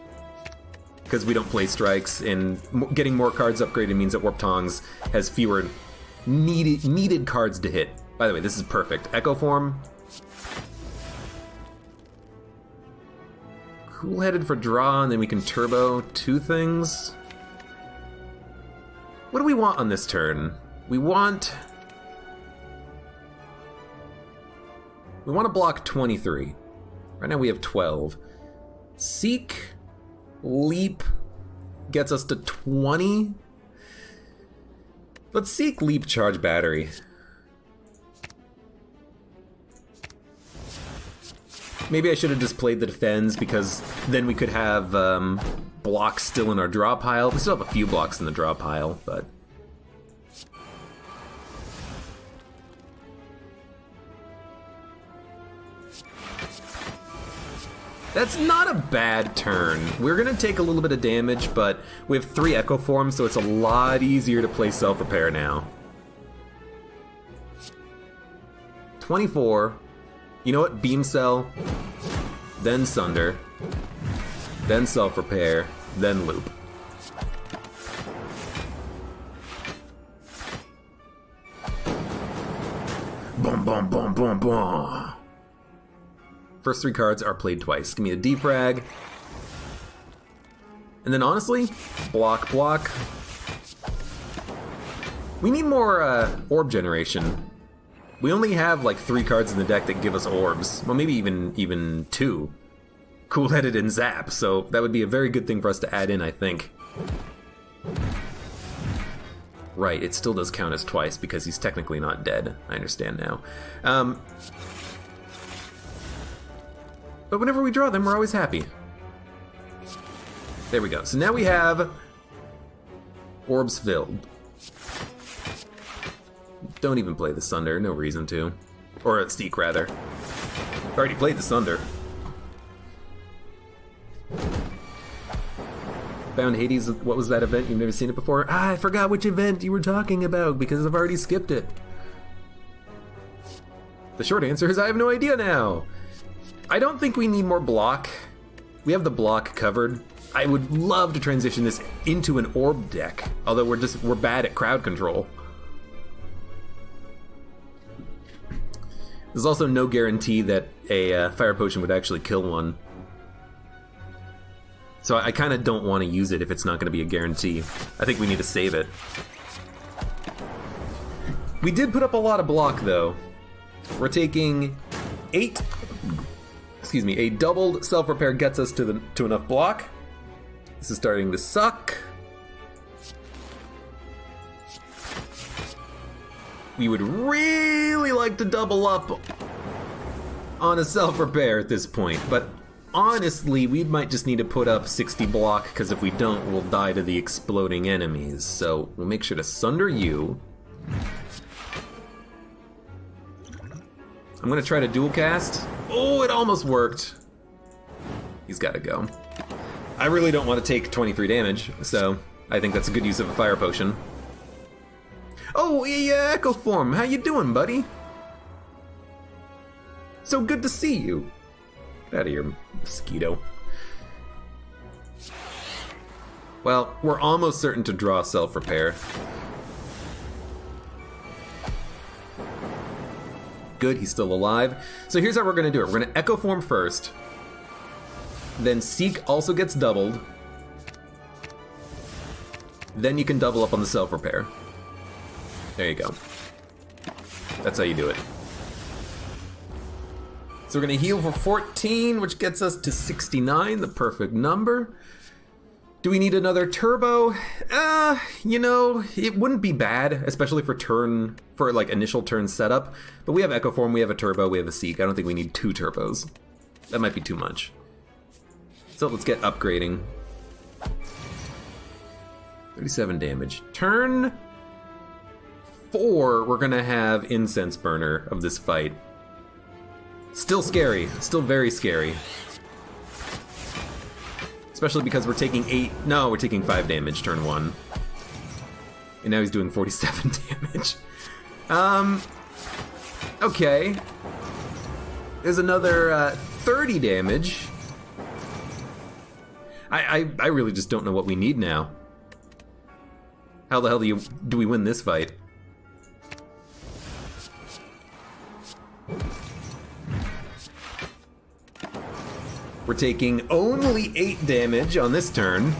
Because we don't play strikes, and getting more cards upgraded means that Warp Tongs has fewer needed cards to hit. By the way, this is perfect. Echo Form. Cool-headed for draw, and then we can Turbo 2 things. What do we want on this turn? We want to block 23. Right now we have 12. Seek, Leap gets us to 20. Let's Seek, Leap, charge battery. Maybe I should have just played the defends, because then we could have blocks still in our draw pile. We still have a few blocks in the draw pile, but... That's not a bad turn. We're gonna take a little bit of damage, but we have 3 Echo Forms, so it's a lot easier to play self-repair now. 24. You know what? Beam Cell, then Sunder, then Self-Repair, then Loop. Boom, boom, boom, boom, boom. First 3 cards are played twice. Give me a defrag. And then honestly, block, block. We need more orb generation. We only have like 3 cards in the deck that give us orbs. Well, maybe even 2. Cool-headed and Zap, so that would be a very good thing for us to add in, I think. Right, it still does count as twice because he's technically not dead. I understand now. But whenever we draw them, we're always happy. There we go. So now we have orbs filled. Don't even play the Sunder, no reason to. Or Seek, rather. Already played the Sunder. Bound Hades, what was that event? You've never seen it before? Ah, I forgot which event you were talking about because I've already skipped it. The short answer is I have no idea now. I don't think we need more block. We have the block covered. I would love to transition this into an orb deck, although we're bad at crowd control. There's also no guarantee that a fire potion would actually kill one. So I kind of don't want to use it if it's not going to be a guarantee. I think we need to save it. We did put up a lot of block, though. We're taking 8. Excuse me, a doubled self-repair gets us to enough block. This is starting to suck. We would really like to double up on a self-repair at this point, but honestly, we might just need to put up 60 block, because if we don't, we'll die to the exploding enemies. So we'll make sure to sunder you. I'm gonna try to dual cast. Oh, it almost worked. He's gotta go. I really don't want to take 23 damage, so I think that's a good use of a fire potion. Oh, yeah, Echo Form, how you doing, buddy? So good to see you. Get out of here, mosquito. Well, we're almost certain to draw self-repair. Good, he's still alive. So here's how we're gonna do it. We're gonna Echo Form first. Then Seek also gets doubled. Then you can double up on the self-repair. There you go. That's how you do it. So we're gonna heal for 14, which gets us to 69, the perfect number. Do we need another turbo? You know, it wouldn't be bad, especially for like initial turn setup. But we have Echo Form, we have a turbo, we have a Seek. I don't think we need 2 turbos. That might be too much. So let's get upgrading. 37 damage. Turn 4, we're gonna have Incense Burner of this fight. Still scary, still very scary. Especially because we're taking 5 damage turn 1. And now he's doing 47 damage. Okay. There's another 30 damage. I really just don't know what we need now. How the hell do we win this fight? We're taking only 8 damage on this turn.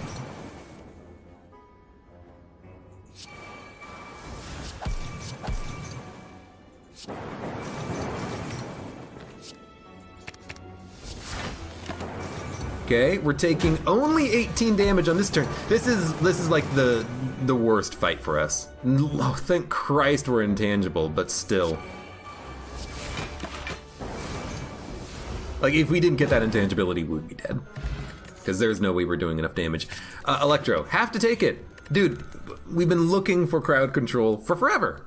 Okay, we're taking only 18 damage on this turn. This is like the worst fight for us. Oh, thank Christ we're intangible, but still. Like, if we didn't get that intangibility, we would be dead. Because there's no way we're doing enough damage. Electro, have to take it. Dude, we've been looking for crowd control for forever.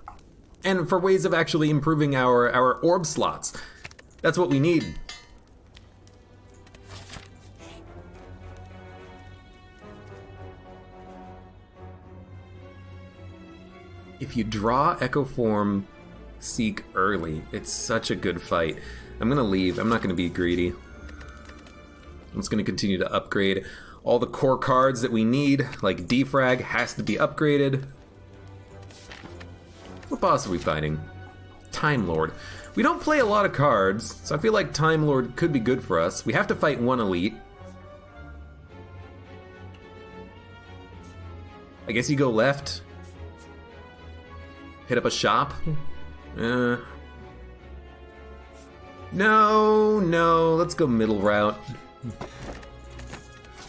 And for ways of actually improving our orb slots. That's what we need. If you draw Echo Form Seek early, it's such a good fight. I'm gonna leave. I'm not gonna be greedy. I'm just gonna continue to upgrade all the core cards that we need, like Defrag has to be upgraded. What boss are we fighting? Time Lord. We don't play a lot of cards, so I feel like Time Lord could be good for us. We have to fight 1 elite. I guess you go left. Hit up a shop. No, let's go middle route.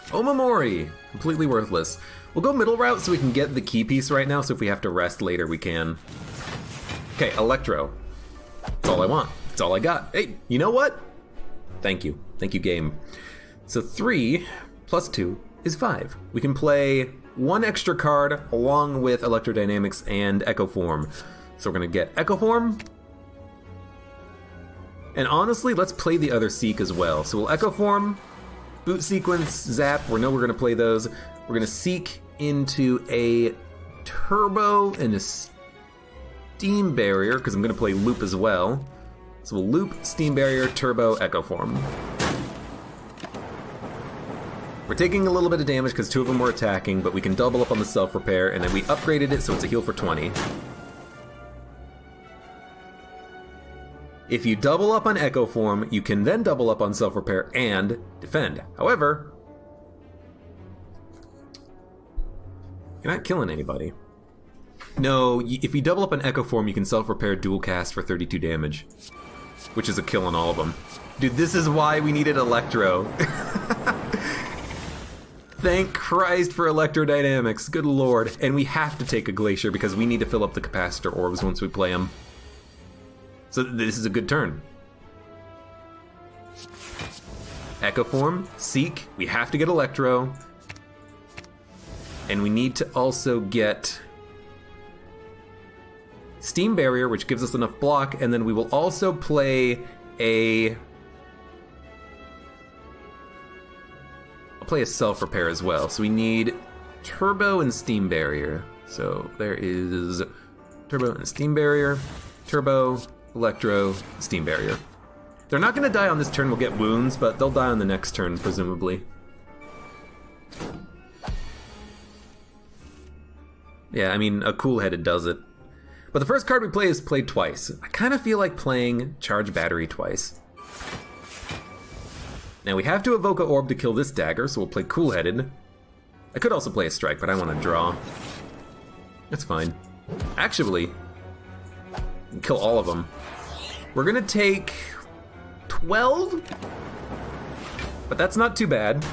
Omamori, completely worthless. We'll go middle route so we can get the key piece right now, so if we have to rest later, we can. Okay, Electro. That's all I want. That's all I got. Hey, you know what? Thank you, game. So 3 plus 2 is 5. We can play 1 extra card along with Electrodynamics and Echo Form. So we're gonna get Echo Form. And honestly, let's play the other Seek as well. So we'll Echo Form, Boot Sequence, Zap, we know we're gonna play those. We're gonna Seek into a Turbo and a Steam Barrier, because I'm gonna play Loop as well. So we'll Loop, Steam Barrier, Turbo, Echo Form. We're taking a little bit of damage because 2 of them were attacking, but we can double up on the self-repair, and then we upgraded it so it's a heal for 20. If you double up on Echo Form, you can then double up on self-repair and defend. However, you're not killing anybody. No, if you double up on Echo Form, you can self-repair dual cast for 32 damage. which is a kill on all of them. Dude, this is why we needed Electro. Thank Christ for electrodynamics, good lord. And we have to take a Glacier because we need to fill up the capacitor orbs once we play them. So this is a good turn. Echo Form, Seek, we have to get Electro. And we need to also get Steam Barrier, which gives us enough block, and then we will also play a self-repair as well. So we need Turbo and Steam Barrier. So there is Turbo and Steam Barrier, Turbo, Electro, Steam Barrier. They're not going to die on this turn, we'll get wounds, but they'll die on the next turn, presumably. Yeah, I mean, a Cool-Headed does it. But the first card we play is played twice. I kind of feel like playing Charge Battery twice. Now we have to evoke an orb to kill this dagger, so we'll play Cool-Headed. I could also play a Strike, but I want to draw. That's fine. Actually, kill all of them. We're gonna take 12? But that's not too bad.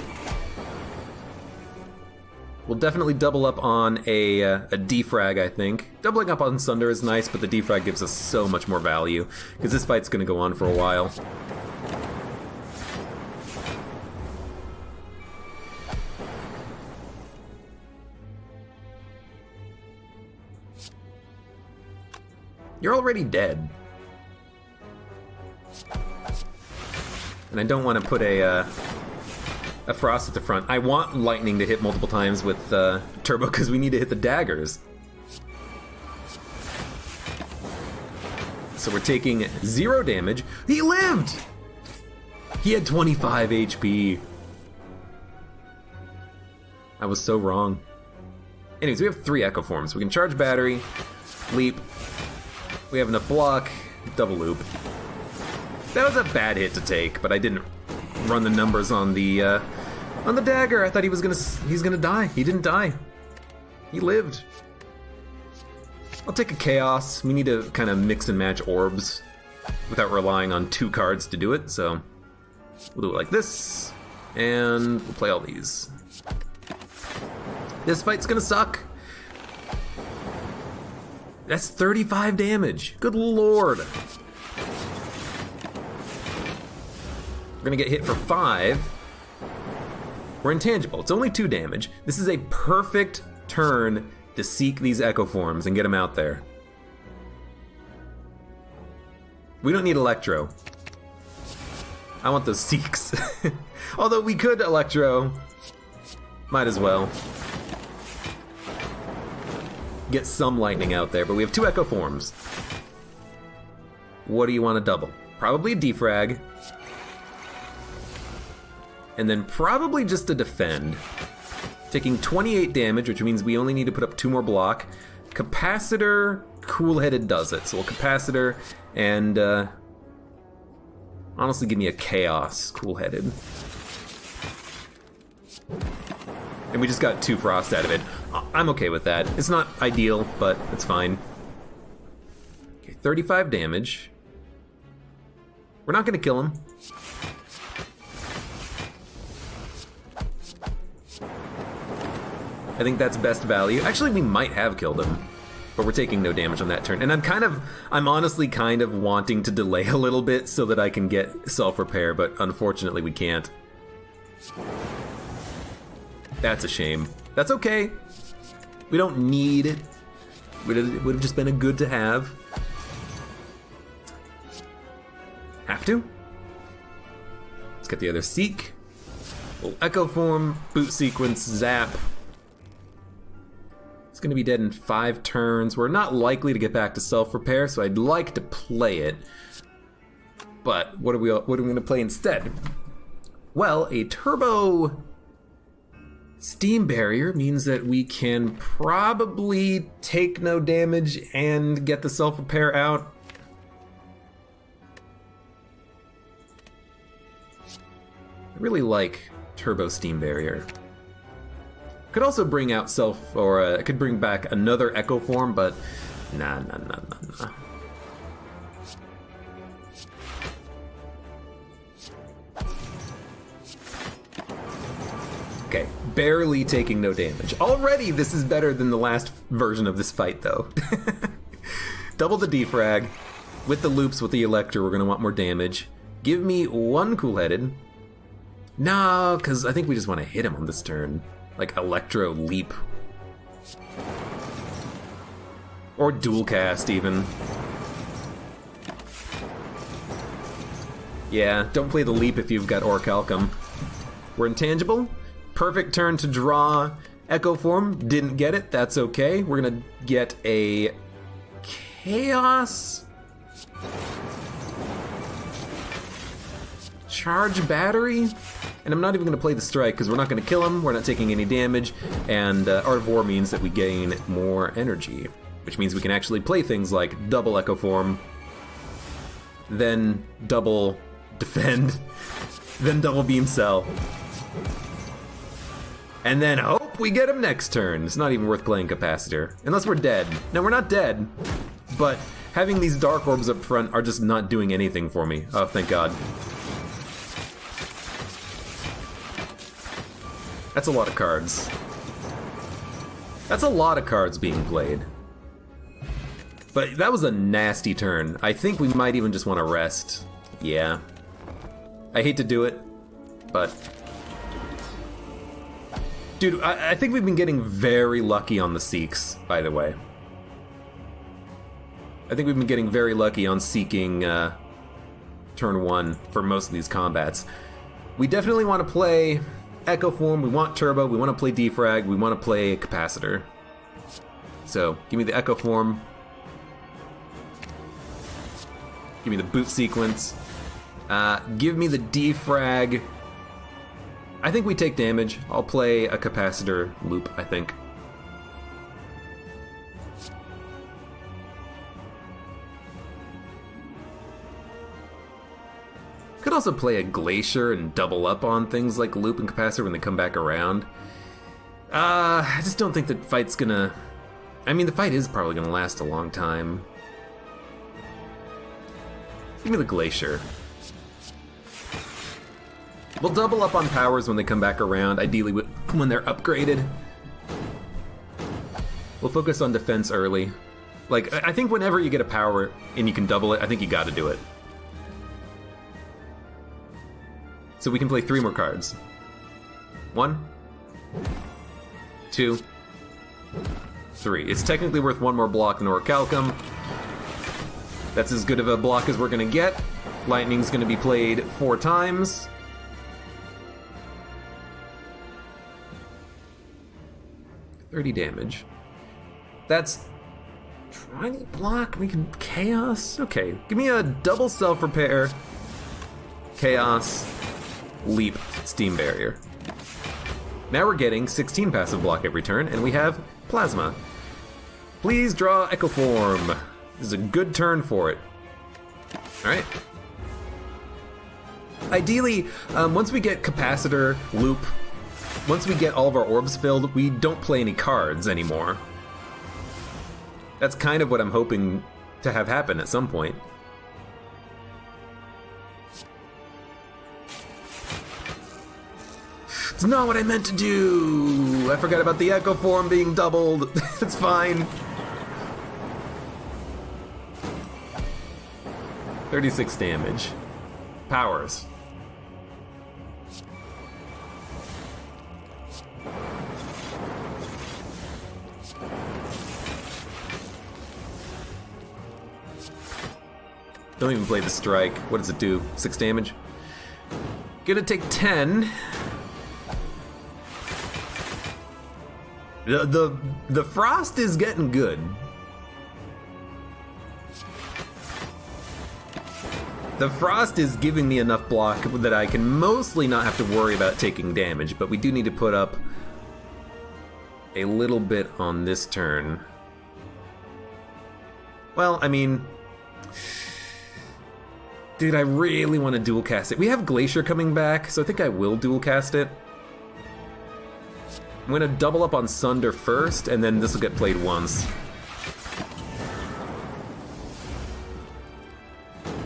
We'll definitely double up on a defrag, I think. Doubling up on Sunder is nice, but the defrag gives us so much more value, because this fight's gonna go on for a while. You're already dead. And I don't want to put a Frost at the front. I want Lightning to hit multiple times with Turbo because we need to hit the daggers. So we're taking 0 damage. He lived! He had 25 HP. I was so wrong. Anyways, we have 3 Echo Forms. We can charge battery, leap. We have enough block, double loop. That was a bad hit to take, but I didn't run the numbers on the dagger. I thought he's gonna die. He didn't die. He lived. I'll take a Chaos. We need to kind of mix and match orbs without relying on 2 cards to do it, so we'll do it like this, and we'll play all these. This fight's gonna suck. That's 35 damage. Good lord. We're gonna get hit for 5. We're intangible. It's only 2 damage. This is a perfect turn to seek these Echo Forms and get them out there. We don't need Electro. I want those Seeks. Although we could Electro. Might as well. Get some lightning out there, but we have 2 Echo Forms. What do you want to double? Probably a defrag. And then probably just a defend. Taking 28 damage, which means we only need to put up 2 more block. Capacitor, Cool-Headed does it. So we'll Capacitor and honestly give me a Chaos Cool-Headed. And we just got 2 Frost out of it. I'm okay with that. It's not ideal, but it's fine. Okay, 35 damage. We're not gonna kill him. I think that's best value. Actually, we might have killed him, but we're taking no damage on that turn. And I'm honestly kind of wanting to delay a little bit so that I can get self-repair, but unfortunately we can't. That's a shame. That's okay. We don't need it. It would have just been a good to have. Have to? Let's get the other Seek. Little Echo Form, Boot Sequence, Zap. It's gonna be dead in 5 turns. We're not likely to get back to self-repair, so I'd like to play it. But what are we gonna play instead? Well, a Turbo Steam Barrier means that we can probably take no damage and get the self-repair out. I really like Turbo Steam Barrier. Could also bring out I could bring back another Echo Form, but nah. Okay, barely taking no damage. Already, this is better than the last version of this fight, though. Double the defrag. With the loops, with the Electro, we're going to want more damage. Give me one cool-headed. No, because I think we just want to hit him on this turn. Like, Electro Leap. Or Dual Cast, even. Yeah, don't play the Leap if you've got Orichalcum. We're intangible. Perfect turn to draw Echo Form. Didn't get it. That's okay. We're gonna get a Chaos Charge Battery. And I'm not even gonna play the Strike because we're not gonna kill him. We're not taking any damage. And Art of War means that we gain more energy, which means we can actually play things like double Echo Form, then double Defend, then double Beam Cell. And then hope we get him next turn. It's not even worth playing Capacitor. Unless we're dead. No, we're not dead. But having these Dark Orbs up front are just not doing anything for me. Oh, thank God. That's a lot of cards. That's a lot of cards being played. But that was a nasty turn. I think we might even just want to rest. Yeah. I hate to do it, but... Dude, I think we've been getting very lucky on the Seeks, by the way. I think we've been getting very lucky on seeking turn 1 for most of these combats. We definitely want to play Echo Form, we want Turbo, we want to play Defrag, we want to play Capacitor. So, give me the Echo Form. Give me the boot sequence. Give me the defrag. I think we take damage. I'll play a capacitor loop, I think. Could also play a glacier and double up on things like loop and capacitor when they come back around. I just don't think the fight's gonna... I mean, the fight is probably gonna last a long time. Give me the glacier. We'll double up on powers when they come back around, ideally when they're upgraded. We'll focus on defense early. Like, I think whenever you get a power and you can double it, I think you gotta do it. So we can play 3 more cards. 1, 2, 3. It's technically worth 1 more block than Orichalcum. That's as good of a block as we're gonna get. Lightning's gonna be played 4 times. 30 damage. That's 20 block. We can Chaos. Okay, give me a double self-repair, Chaos, Leap, Steam Barrier. Now we're getting 16 passive block every turn, and we have Plasma. Please draw Echo Form. This is a good turn for it. Alright. Ideally, once we get Capacitor, Loop, once we get all of our orbs filled, we don't play any cards anymore. That's kind of what I'm hoping to have happen at some point. It's not what I meant to do! I forgot about the Echo Form being doubled. It's fine. 36 damage. Powers. Don't even play the strike. What does it do? 6 damage? Gonna take 10. The frost is getting good. The frost is giving me enough block that I can mostly not have to worry about taking damage, but we do need to put up a little bit on this turn. Well, I mean... Dude, I really want to dual cast it. We have Glacier coming back, so I think I will dual cast it. I'm gonna double up on Sunder first, and then this will get played once.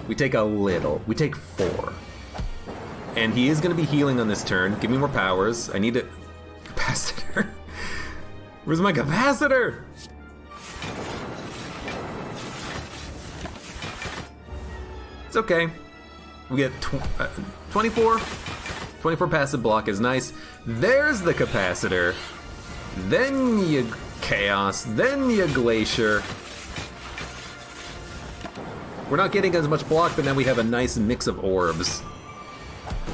We take a little. We take 4. And he is gonna be healing on this turn. Give me more powers. I need to capacitor? Where's my capacitor? It's okay. We get 24. 24 passive block is nice. There's the capacitor. Then you chaos. Then you glacier. We're not getting as much block, but now we have a nice mix of orbs.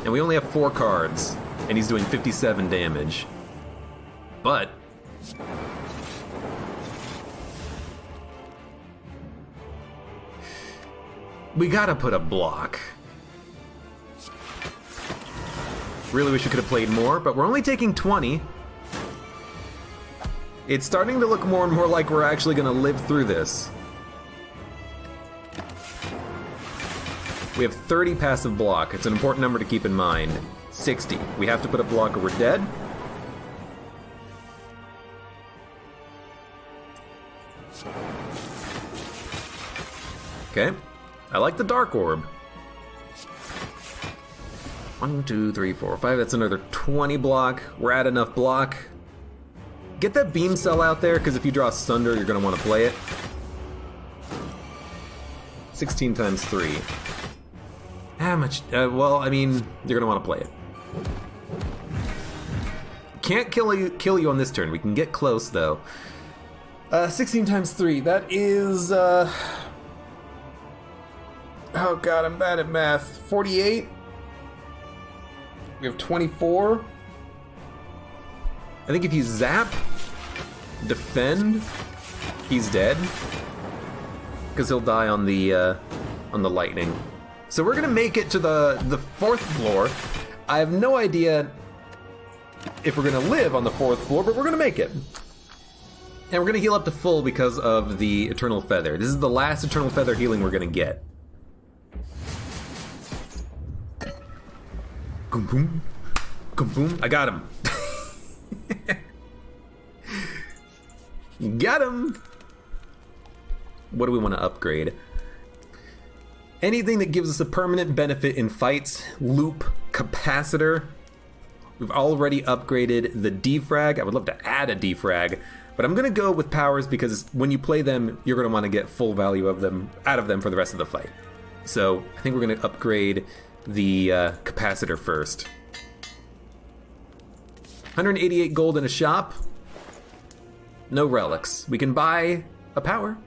And we only have 4 cards. And he's doing 57 damage. But we gotta put a block. Really wish we could have played more, but we're only taking 20. It's starting to look more and more like we're actually gonna live through this. We have 30 passive block. It's an important number to keep in mind. 60. We have to put a block or we're dead. Okay. I like the Dark Orb. 1, 2, 3, 4, 5. That's another 20 block. We're at enough block. Get that beam cell out there, because if you draw Sunder, you're going to want to play it. 16 times 3. How much? Well, I mean, you're going to want to play it. Can't kill you on this turn. We can get close, though. 16 times 3. That is... Oh god, I'm bad at math. 48? We have 24? I think if you zap, defend, he's dead. Because he'll die on the lightning. So we're gonna make it to the 4th floor. I have no idea if we're gonna live on the 4th floor, but we're gonna make it. And we're gonna heal up to full because of the Eternal Feather. This is the last Eternal Feather healing we're gonna get. Boom, boom. Boom. I got him. Got him. What do we want to upgrade? Anything that gives us a permanent benefit in fights. Loop, capacitor. We've already upgraded the defrag. I would love to add a defrag, but I'm gonna go with powers because when you play them, you're gonna want to get full value of them out of them for the rest of the fight. So I think we're gonna upgrade the capacitor first. 188 gold in a shop. No relics. We can buy a power.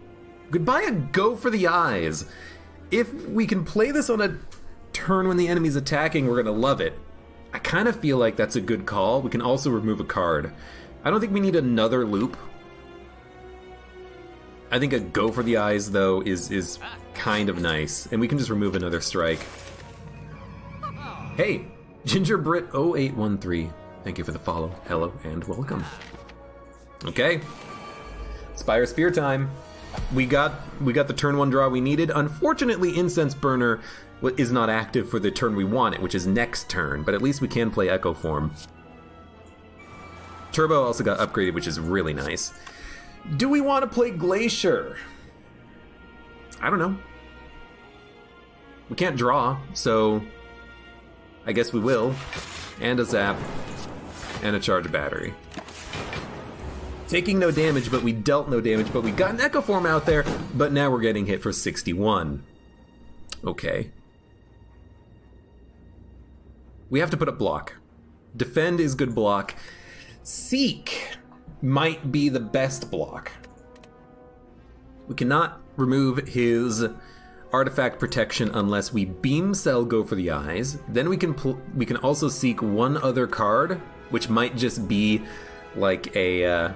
We could buy a go for the eyes. If we can play this on a turn when the enemy's attacking, we're gonna love it. I kind of feel like that's a good call. We can also remove a card. I don't think we need another loop. I think a go for the eyes, though, is kind of nice. And we can just remove another strike. Hey, Gingerbrit0813. Thank you for the follow. Hello and welcome. Okay. Spire Spear time. We got the turn 1 draw we needed. Unfortunately, Incense Burner is not active for the turn we want it, which is next turn, but at least we can play Echo Form. Turbo also got upgraded, which is really nice. Do we want to play Glacier? I don't know. We can't draw, so I guess we will. And a zap. And a charge battery. Taking no damage, but we dealt no damage, but we got an Echo Form out there, but now we're getting hit for 61. Okay. We have to put up block. Defend is good block. Seek might be the best block. We cannot remove his artifact protection unless we beam cell go for the eyes. Then we can also seek one other card, which might just be like a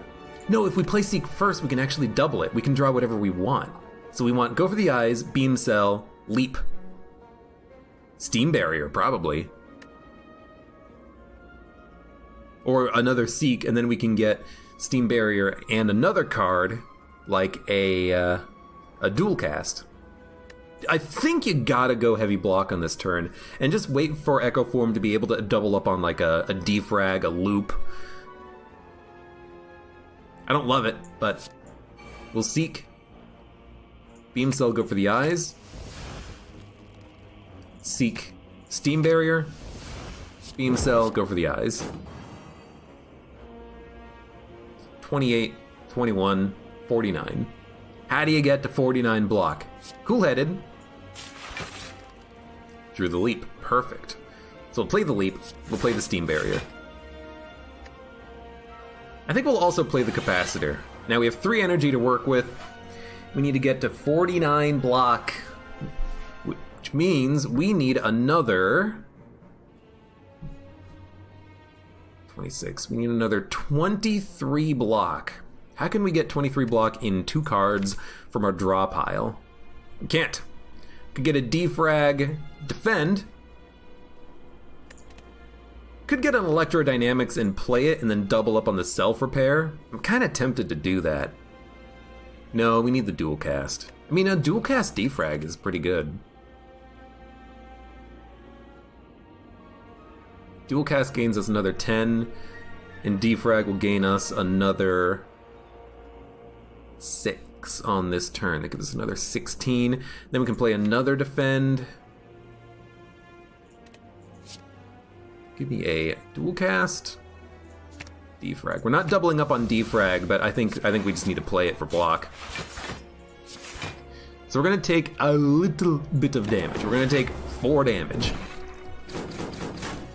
no, if we play seek first, we can actually double it. We can draw whatever we want. So we want go for the eyes, beam cell, leap, steam barrier probably, or another seek, and then we can get steam barrier and another card like a dual cast. I think you gotta go heavy block on this turn and just wait for Echo Form to be able to double up on like a defrag, a loop. I don't love it, but we'll seek. Beam cell, go for the eyes. Seek steam barrier. Beam cell, go for the eyes. 28, 21, 49. How do you get to 49 block? Cool-headed. Drew the leap. Perfect. So we'll play the leap. We'll play the steam barrier. I think we'll also play the capacitor. Now we have 3 energy to work with. We need to get to 49 block, which means we need another 26. We need another 23 block. How can we get 23 block in 2 cards from our draw pile? We can't. Could get a defrag, defend. Could get an electrodynamics and play it and then double up on the self-repair. I'm kind of tempted to do that. No, we need the dual cast. I mean, a dual cast defrag is pretty good. Dual cast gains us another 10, and defrag will gain us another 6 on this turn. That gives us another 16. Then we can play another defend. Give me a dual cast. Defrag. We're not doubling up on defrag, but I think we just need to play it for block. So we're gonna take a little bit of damage. We're gonna take 4 damage.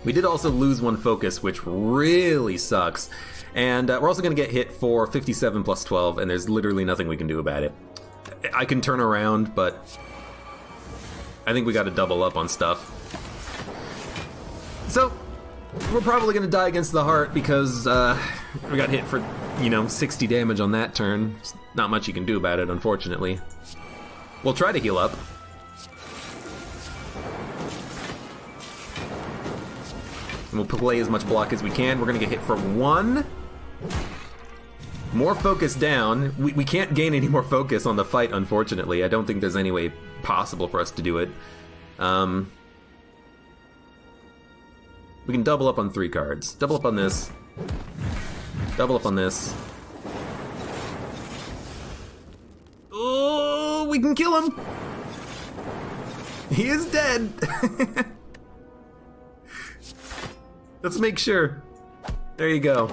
We did also lose 1 focus, which really sucks. And we're also gonna get hit for 57 plus 12, and there's literally nothing we can do about it. I can turn around, but I think we gotta double up on stuff. So, we're probably gonna die against the heart because we got hit for, 60 damage on that turn. There's not much you can do about it, unfortunately. We'll try to heal up. And we'll play as much block as we can. We're gonna get hit for 1. More focus down. We can't gain any more focus on the fight, unfortunately. I don't think there's any way possible for us to do it. We can double up on 3 cards. Double up on this. Double up on this. Oh, we can kill him! He is dead! Let's make sure. There you go.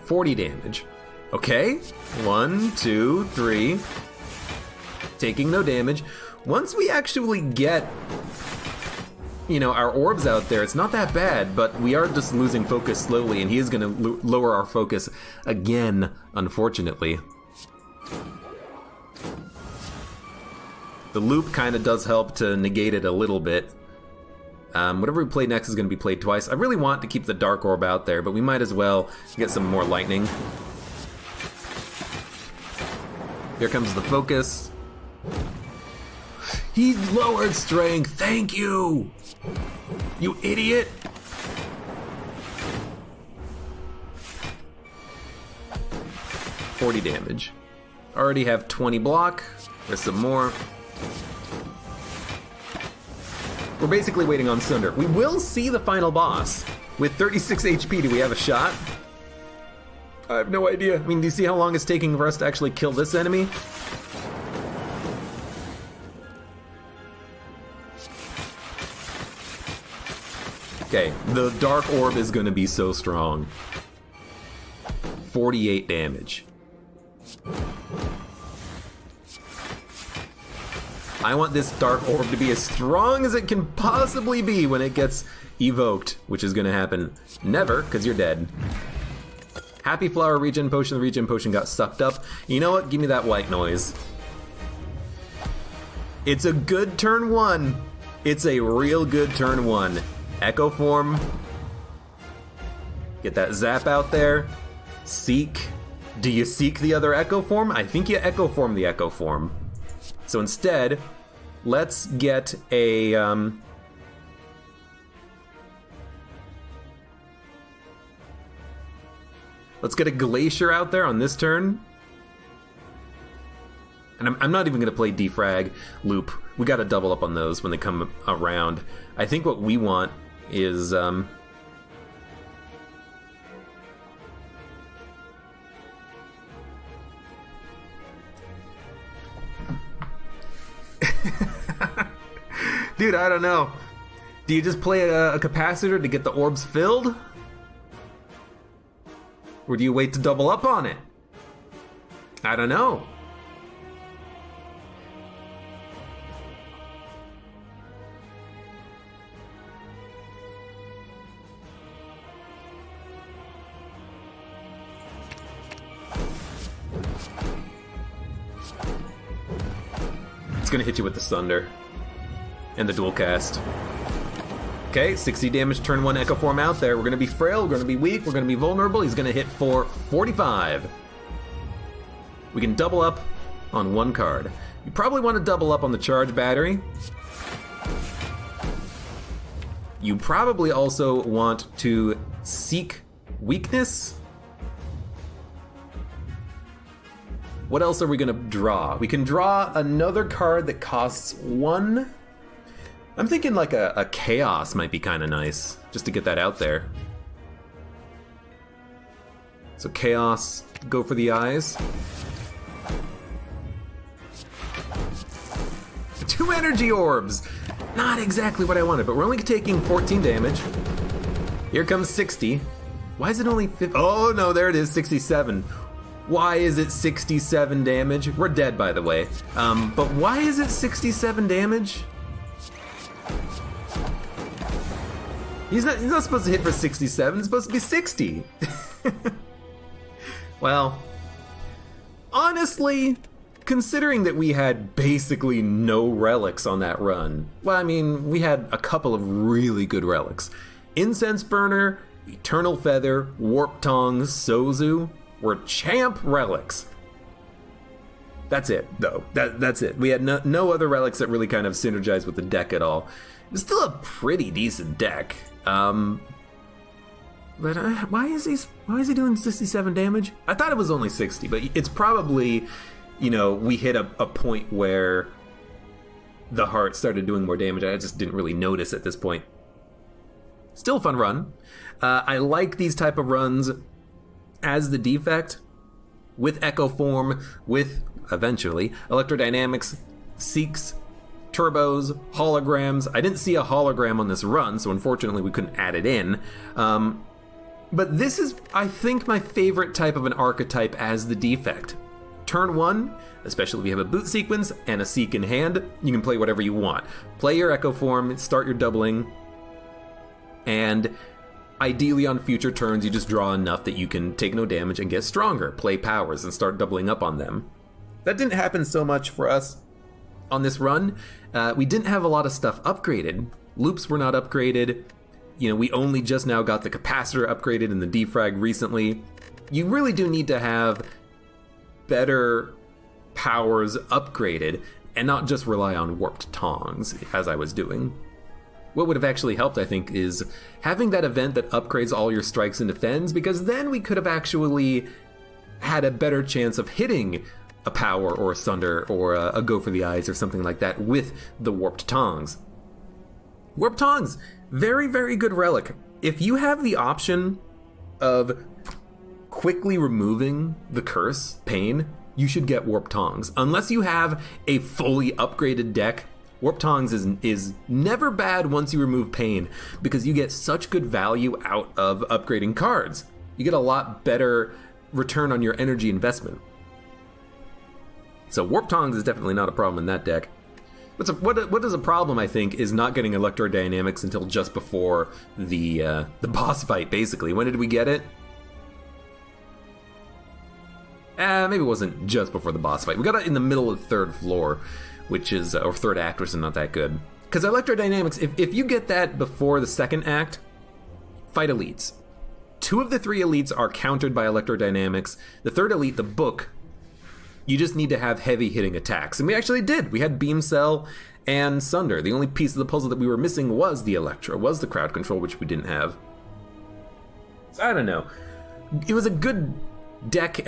40 damage. Okay. 1, 2, 3. Taking no damage. Once we actually get, our orbs out there, it's not that bad, but we are just losing focus slowly, and he is going to lower our focus again, unfortunately. The loop kind of does help to negate it a little bit. Whatever we play next is going to be played twice. I really want to keep the Dark Orb out there, but we might as well get some more lightning. Here comes the focus. He lowered strength. Thank you, you idiot. $40 damage. Already have 20 block. There's some more. We're basically waiting on Sunder. We will see the final boss. With 36 HP, do we have a shot? I have no idea. I mean, do you see how long it's taking for us to actually kill this enemy? Okay, the Dark Orb is going to be so strong. 48 damage. I want this Dark Orb to be as strong as it can possibly be when it gets evoked, which is going to happen never, because you're dead. Happy Flower regen potion. The regen potion got sucked up. You know what? Give me that white noise. It's a good turn 1. It's a real good turn 1. Echo form. Get that zap out there. Seek. Do you seek the other echo form? I think you echo form the echo form. So instead, let's get a let's get a glacier out there on this turn. And I'm not even going to play defrag, loop. We got to double up on those when they come around. I think what we want is dude, I don't know. Do you just play a capacitor to get the orbs filled? Or do you wait to double up on it? I don't know. It's gonna hit you with the Sunder and the dual cast. Okay, 60 damage, turn 1 Echo Form out there. We're gonna be frail, we're gonna be weak, we're gonna be vulnerable. He's gonna hit for 45. We can double up on 1 card. You probably want to double up on the charge battery. You probably also want to seek weakness. What else are we gonna draw? We can draw another card that costs 1. I'm thinking like a Chaos might be kind of nice, just to get that out there. So Chaos, go for the eyes. 2 energy orbs! Not exactly what I wanted, but we're only taking 14 damage. Here comes 60. Why is it only 50? Oh no, there it is, 67. Why is it 67 damage? We're dead, by the way. But why is it 67 damage? He's not supposed to hit for 67, it's supposed to be 60. Well, honestly, considering that we had basically no relics on that run, well, I mean, we had a couple of really good relics. Incense Burner, Eternal Feather, Warp Tongs, Sozu were champ relics. That's it, though. That's it. We had no other relics that really kind of synergized with the deck at all. It was still a pretty decent deck. But why is he doing 67 damage? I thought it was only 60, but it's probably, you know, we hit a point where the heart started doing more damage. I just didn't really notice at this point. Still a fun run. I like these type of runs as the Defect, with Echo Form, with, eventually, Electrodynamics, Seeks, Turbos, Holograms. I didn't see a hologram on this run, so unfortunately we couldn't add it in. But this is, I think, my favorite type of an archetype as the Defect. Turn 1, especially if you have a boot sequence and a Seek in hand, you can play whatever you want. Play your Echo Form, start your doubling, and ideally on future turns you just draw enough that you can take no damage and get stronger. Play powers and start doubling up on them. That didn't happen so much for us on this run. We didn't have a lot of stuff upgraded. Loops were not upgraded. You know, we only just now got the capacitor upgraded in the defrag recently. You really do need to have better powers upgraded and not just rely on warped tongs, as I was doing. What would have actually helped, I think, is having that event that upgrades all your strikes and defends, because then we could have actually had a better chance of hitting a power or a sunder or a go for the eyes or something like that with the warped tongs. Warped tongs, very, very good relic. If you have the option of quickly removing the curse, pain, you should get warped tongs. Unless you have a fully upgraded deck, Warp Tongs is never bad once you remove pain, because you get such good value out of upgrading cards. You get a lot better return on your energy investment. So Warp Tongs is definitely not a problem in that deck. What is a problem, I think, is not getting Electrodynamics until just before the boss fight, basically. When did we get it? Maybe it wasn't just before the boss fight. We got it in the middle of the third floor, which is, or third act, which is not that good. Because Electrodynamics, if you get that before the second act, fight elites. 2 of the 3 elites are countered by Electrodynamics. The third elite, the book, you just need to have heavy hitting attacks. And we actually did. We had Beam Cell and Sunder. The only piece of the puzzle that we were missing was the Electro, was the crowd control, which we didn't have. So I don't know. It was a good deck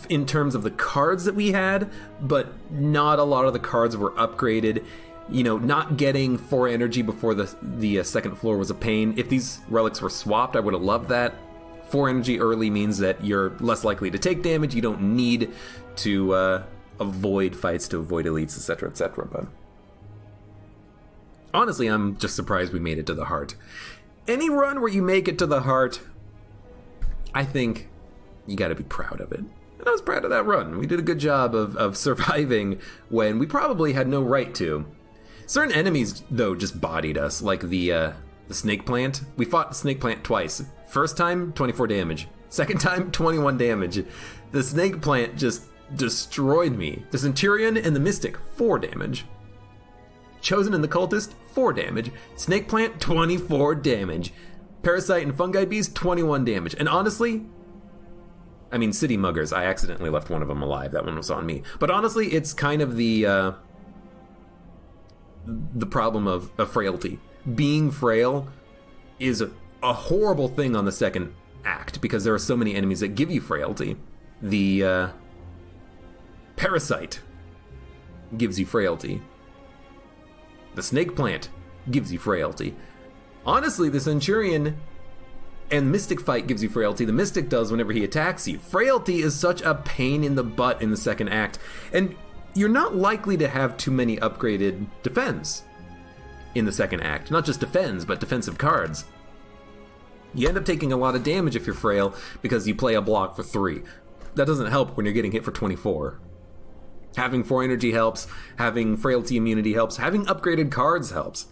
in terms of the cards that we had, but not a lot of the cards were upgraded. You know, not getting 4 energy before the second floor was a pain. If these relics were swapped, I would have loved that. 4 energy early means that you're less likely to take damage. You don't need to avoid fights to avoid elites, etc., etc. But Honestly, I'm just surprised we made it to the heart. Any run where you make it to the heart, I think you gotta be proud of it. And I was proud of that run. We did a good job of surviving when we probably had no right to. Certain enemies, though, just bodied us, like the snake plant. We fought the snake plant twice. First time, 24 damage. Second time, 21 damage. The snake plant just destroyed me. The Centurion and the Mystic, 4 damage. Chosen and the Cultist, 4 damage. Snake plant, 24 damage. Parasite and Fungi Beast, 21 damage. And honestly, I mean, City Muggers, I accidentally left one of them alive. That one was on me. But honestly, it's kind of the problem of frailty. Being frail is a horrible thing on the second act because there are so many enemies that give you frailty. The Parasite gives you frailty. The Snake Plant gives you frailty. Honestly, the Centurion and Mystic fight gives you frailty. The Mystic does whenever he attacks you. Frailty is such a pain in the butt in the second act, and you're not likely to have too many upgraded defense in the second act. Not just defense, but defensive cards. You end up taking a lot of damage if you're frail because you play a block for 3. That doesn't help when you're getting hit for 24. Having 4 energy helps, having frailty immunity helps, having upgraded cards helps.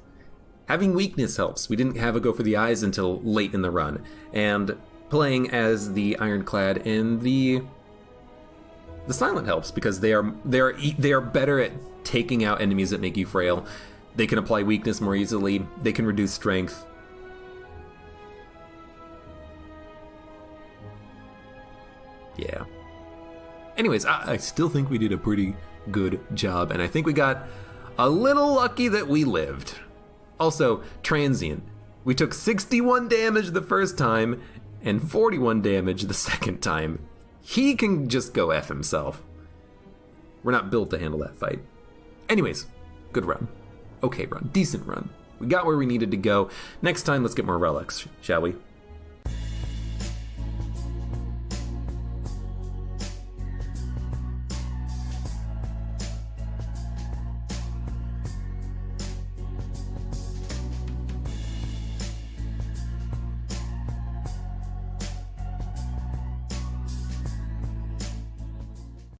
Having weakness helps. We didn't have a go for the eyes until late in the run. And playing as the Ironclad and the Silent helps because they are better at taking out enemies that make you frail. They can apply weakness more easily. They can reduce strength. Yeah. Anyways, I still think we did a pretty good job, and I think we got a little lucky that we lived. Also, Transient. We took 61 damage the first time and 41 damage the second time. He can just go F himself. We're not built to handle that fight. Anyways, good run. Okay run. Decent run. We got where we needed to go. Next time, let's get more relics, shall we?